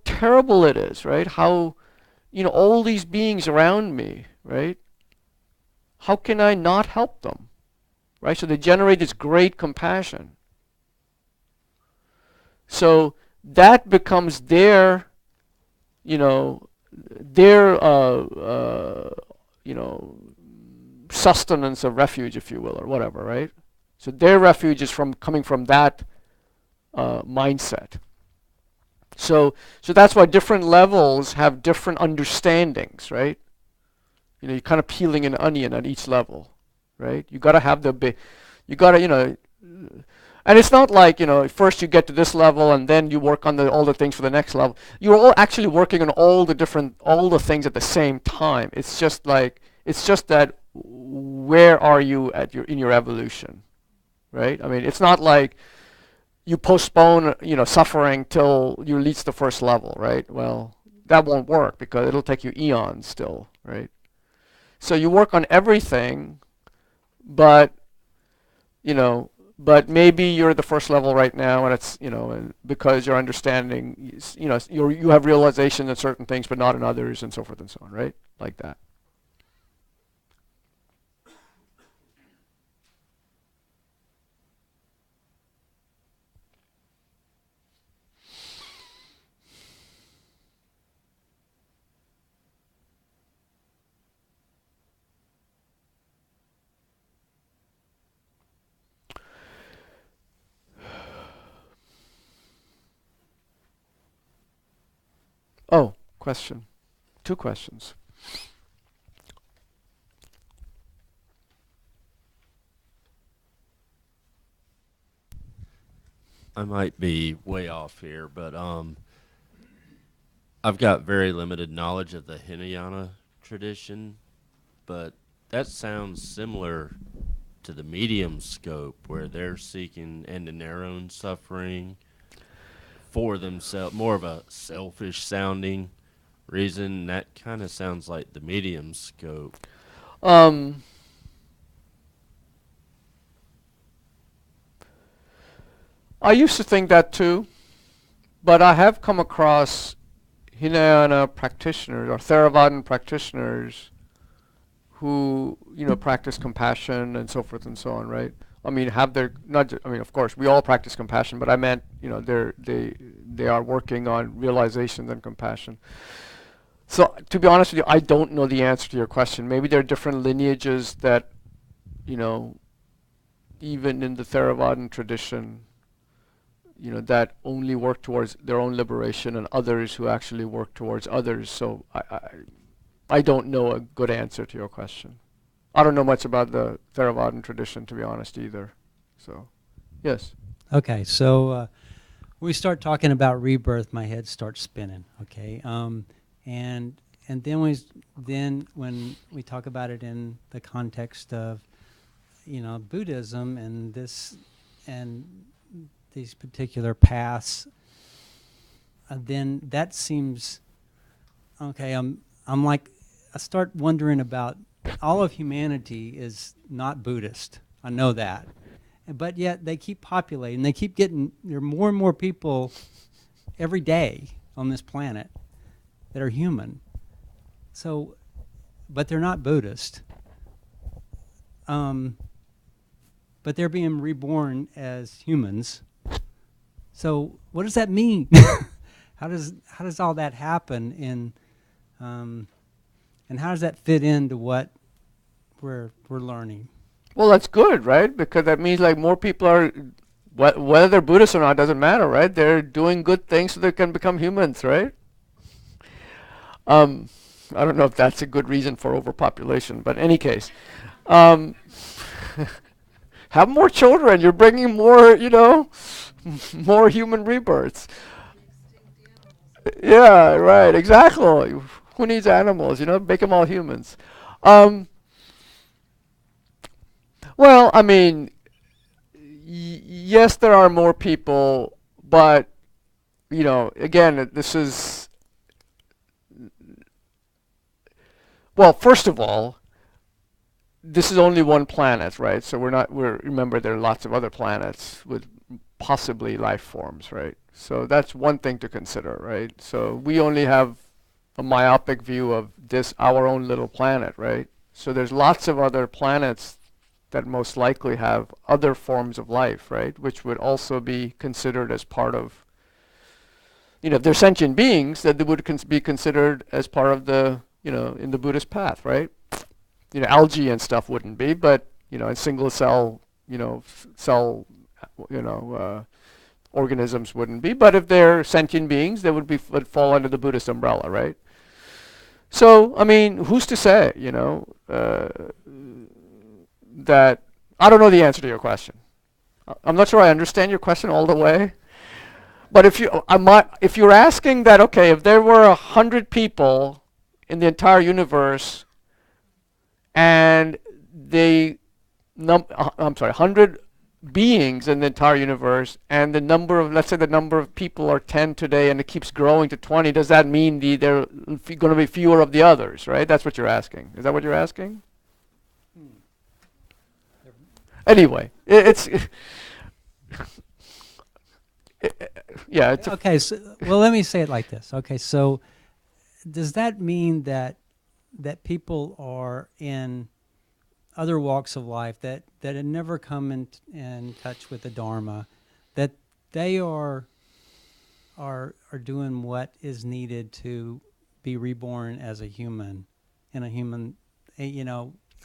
terrible it is, right? How, all these beings around me, right? How can I not help them, right? So they generate this great compassion. So that becomes their sustenance of refuge, if you will, or whatever, right? So their refuge is coming from that mindset. So that's why different levels have different understandings, right? You're kind of peeling an onion at each level, right? You got to have and it's not like, first you get to this level and then you work on all the things for the next level. You're all actually working on all the things at the same time. It's just that where are you in your evolution, right? I mean, it's not like you postpone, suffering till you reach the first level, right? Well, that won't work because it'll take you eons still, right? So you work on everything, but maybe you're at the first level right now, and it's, because you're understanding, you have realization in certain things, but not in others, and so forth and so on, right? Like that. Oh, question. 2 questions. I might be way off here, but I've got very limited knowledge of the Hinayana tradition, but that sounds similar to the medium scope, where they're seeking ending their own suffering for themselves, more of a selfish sounding reason. That kind of sounds like the medium scope. I used to think that too, but I have come across Hinayana practitioners or Theravadan practitioners who, practice compassion and so forth and so on, right? I mean, of course, we all practice compassion, but I meant, they are working on realizations and compassion. So, to be honest with you, I don't know the answer to your question. Maybe there are different lineages that, even in the Theravadan tradition, that only work towards their own liberation, and others who actually work towards others. So I don't know a good answer to your question. I don't know much about the Theravadan tradition, to be honest, either. So, yes. Okay, so we start talking about rebirth, my head starts spinning. Okay, and then when we talk about it in the context of Buddhism and these particular paths, then that seems okay. I'm like, I start wondering about all of humanity is not Buddhist. I know that. But yet they keep populating. They keep getting, there are more and more people every day on this planet that are human. So, but they're not Buddhist. But they're being reborn as humans. So what does that mean? How does all that happen and how does that fit into what we're learning? Well, that's good, right? Because that means like more people are, whether they're Buddhist or not doesn't matter, right? They're doing good things so they can become humans, right? I don't know if that's a good reason for overpopulation, but in any case, have more children. You're bringing more, more human rebirths. Yeah, right, exactly. Who needs animals? Make them all humans. Well, I mean, yes, there are more people, but again, this is, well, first of all, this is only one planet, right? So remember there are lots of other planets with possibly life forms, right? So that's one thing to consider, right? So we only have a myopic view of our own little planet, right? So there's lots of other planets that most likely have other forms of life, right? Which would also be considered as part of, if they're sentient beings, that they would be considered as part of the, in the Buddhist path, right? Algae and stuff wouldn't be, but, a single cell, organisms wouldn't be. But if they're sentient beings, they would fall under the Buddhist umbrella, right? So, I mean, who's to say, that I don't know the answer to your question. I'm not sure I understand your question all the way. But if you're asking that, okay, if there were 100 people in the entire universe, and 100 beings in the entire universe, and let's say the number of people are 10 today, and it keeps growing to 20, does that mean there are going to be fewer of the others, right? That's what you're asking. Is that what you're asking? Anyway, it's okay. So, well, let me say it like this. Okay, so does that mean that people are in other walks of life that had never come in touch with the Dharma, that they are doing what is needed to be reborn as a human,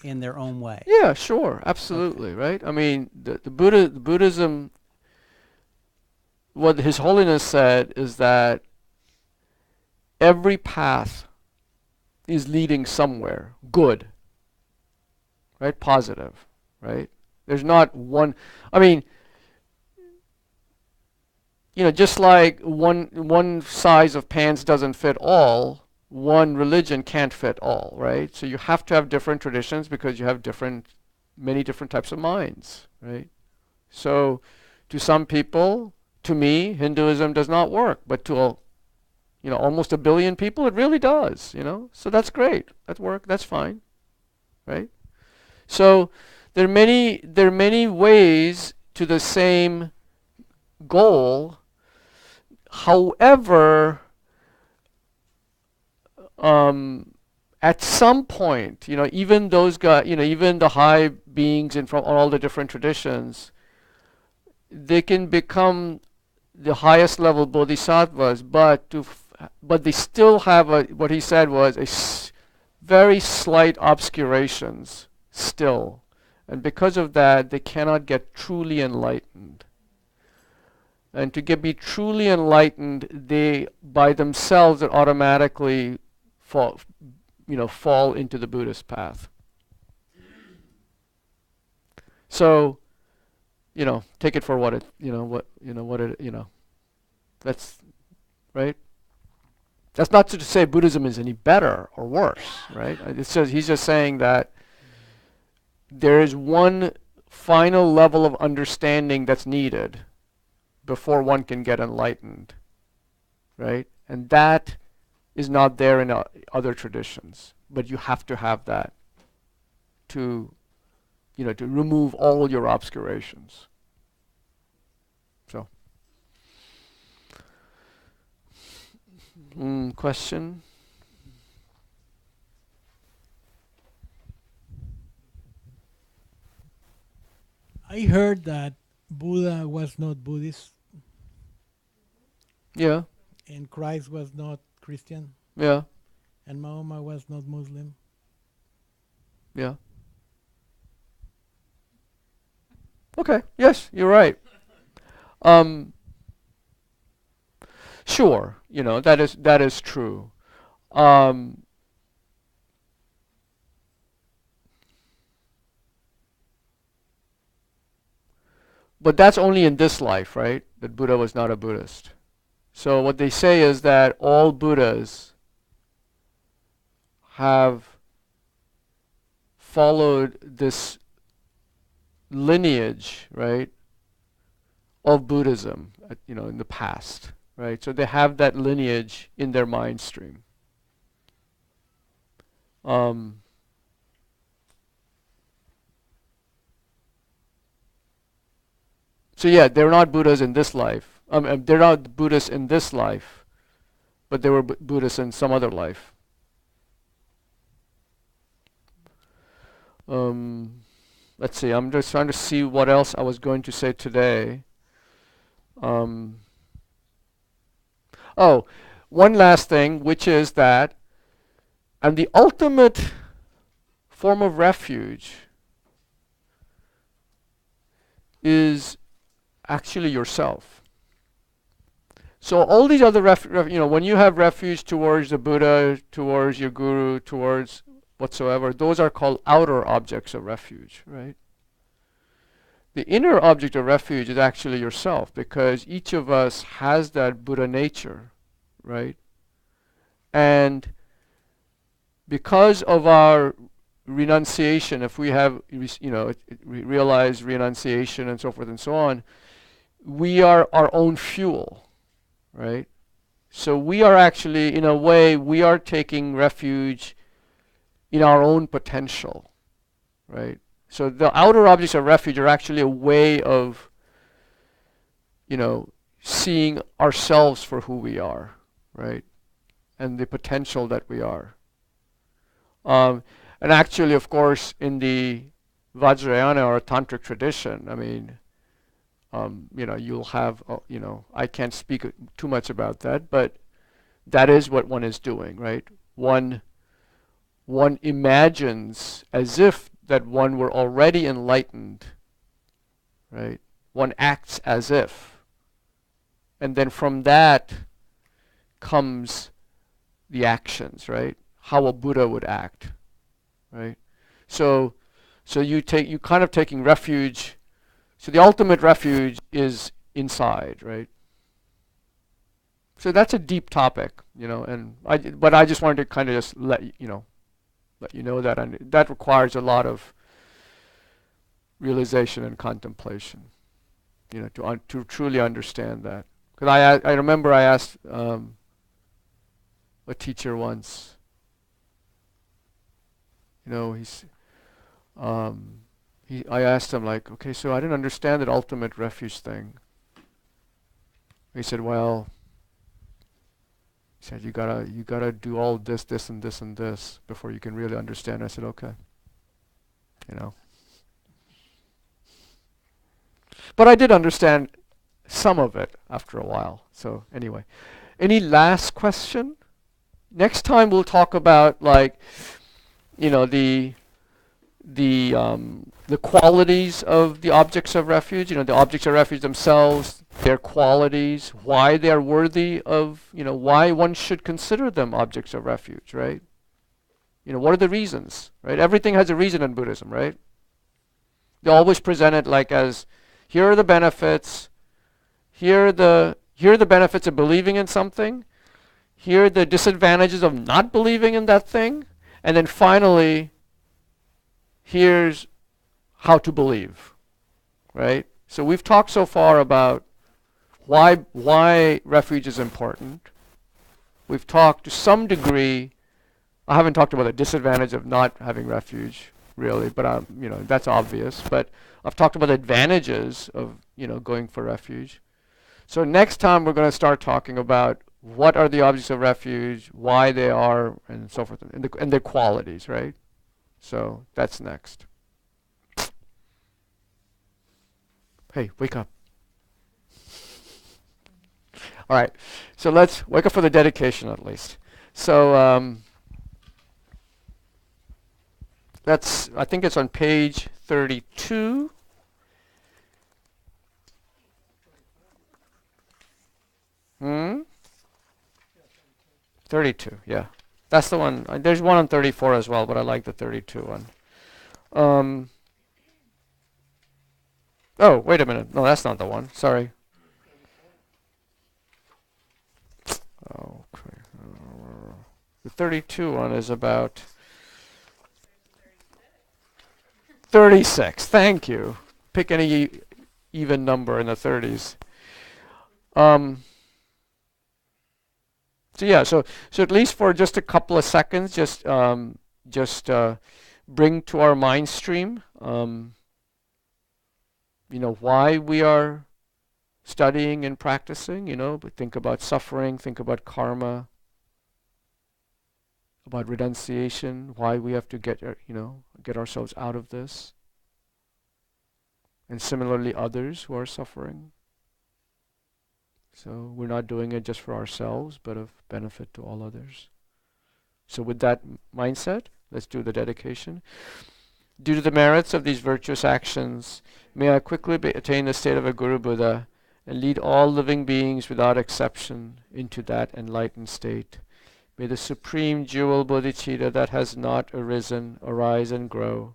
in their own way? Yeah, sure, absolutely, okay. Right? I mean, the Buddhism, what His Holiness said is that every path is leading somewhere good, right? Positive, right? There's not one. I mean, just like one size of pants doesn't fit all, one religion can't fit all, right? So you have to have different traditions because you have many different types of minds, right? So to some people, to me, Hinduism does not work, but to almost 1 billion people, it really does, So that's great. That's fine, right? So there are many ways to the same goal. However, at some point, even those guys, even the high beings from all the different traditions, they can become the highest level bodhisattvas, but they still have what he said was very slight obscurations still, and because of that, they cannot get truly enlightened. And to be truly enlightened, they by themselves are automatically fall into the Buddhist path. So, take it for what it, That's right. That's not to say Buddhism is any better or worse, right? He's just saying that there is one final level of understanding that's needed before one can get enlightened, right? And that is not there in other traditions, but you have to have that to, to remove all your obscurations. So, question? I heard that Buddha was not Buddhist Yeah, and Christ was not Christian yeah, and Mahoma was not Muslim. yeah. Okay, yes, you're right. Sure, that is true. Um, but that's only in this life, right? That Buddha was not a Buddhist. So what they say is that all Buddhas have followed this lineage, right, of Buddhism, in the past, right? So they have that lineage in their mind stream. So yeah, they're not Buddhas in this life. They're not Buddhists in this life, but they were Buddhists in some other life. Let's see. I'm just trying to see what else I was going to say today. One last thing, which is that, and the ultimate form of refuge is actually yourself. So all these other when you have refuge towards the Buddha, towards your guru, towards whatsoever, those are called outer objects of refuge, right? The inner object of refuge is actually yourself, because each of us has that Buddha nature, right? And because of our renunciation, if we have, realized renunciation and so forth and so on, we are our own fuel, right? So we are actually, in a way, we are taking refuge in our own potential, right? So the outer objects of refuge are actually a way of, seeing ourselves for who we are, right? And the potential that we are. And actually, of course, in the Vajrayana or Tantric tradition, you'll have, I can't speak too much about that, but that is what one is doing, right? One imagines as if that one were already enlightened, right? One acts as if. And then from that comes the actions, right? How a Buddha would act, right? So you kind of taking refuge. So the ultimate refuge is inside, right? So that's a deep topic, but I just wanted to kind of just let you know that, and that requires a lot of realization and contemplation, to truly understand that. Because I remember I asked a teacher once, I asked him, like, okay, so I didn't understand that ultimate refuge thing. He said, well, you gotta do all this, and this, and this before you can really understand. I said, okay, But I did understand some of it after a while. So anyway, any last question? Next time we'll talk about, like, the qualities of the objects of refuge, the objects of refuge themselves, their qualities, why they are worthy of, why one should consider them objects of refuge, right? What are the reasons, right? Everything has a reason in Buddhism, right? They always present it like as, here are the benefits, here are the Here are the benefits of believing in something. Here are the disadvantages of not believing in that thing. And then finally, here's how to believe, right? So we've talked so far about why refuge is important. We've talked to some degree. I haven't talked about the disadvantage of not having refuge, really, but that's obvious. But I've talked about the advantages of going for refuge. So next time we're going to start talking about what are the objects of refuge, why they are, and so forth, and their qualities, right? So that's next. Hey, wake up. All right, so let's wake up for the dedication at least. So I think it's on page 32. Hmm? 32, yeah. That's the one. There's one on 34 as well, but I like the 32 one. Oh, wait a minute. No, that's not the one. Sorry. Okay. The 32 one is about 36. Thank you. Pick any even number in the 30s. So yeah, so at least for just a couple of seconds, just bring to our mind stream, why we are studying and practicing. But think about suffering, think about karma, about renunciation, why we have to get ourselves out of this, and similarly others who are suffering. So we're not doing it just for ourselves, but of benefit to all others. So with that mindset, let's do the dedication. Due to the merits of these virtuous actions, may I quickly attain the state of a Guru Buddha and lead all living beings without exception into that enlightened state. May the supreme jewel bodhicitta that has not arisen arise and grow,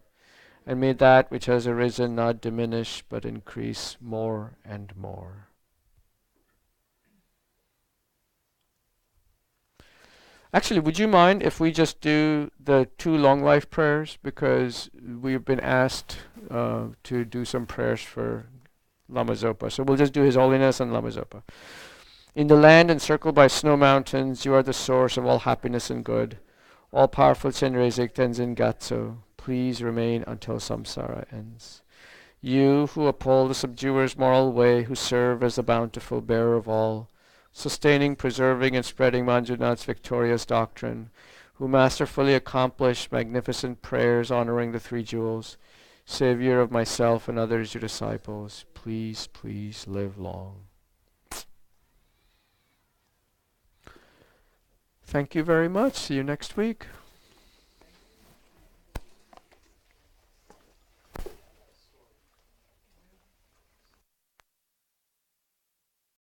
and may that which has arisen not diminish but increase more and more. Actually, would you mind if we just do the 2 long life prayers? Because we've been asked to do some prayers for Lama Zopa. So we'll just do His Holiness and Lama Zopa. In the land encircled by snow mountains, you are the source of all happiness and good. All-powerful Chenrezig Tenzin Gatso, please remain until samsara ends. You who uphold the subduer's moral way, who serve as the bountiful bearer of all, sustaining, preserving, and spreading Manjunath's victorious doctrine, who masterfully accomplish magnificent prayers honoring the 3 jewels, Savior of myself and others, your disciples, please, please live long. Thank you very much. See you next week.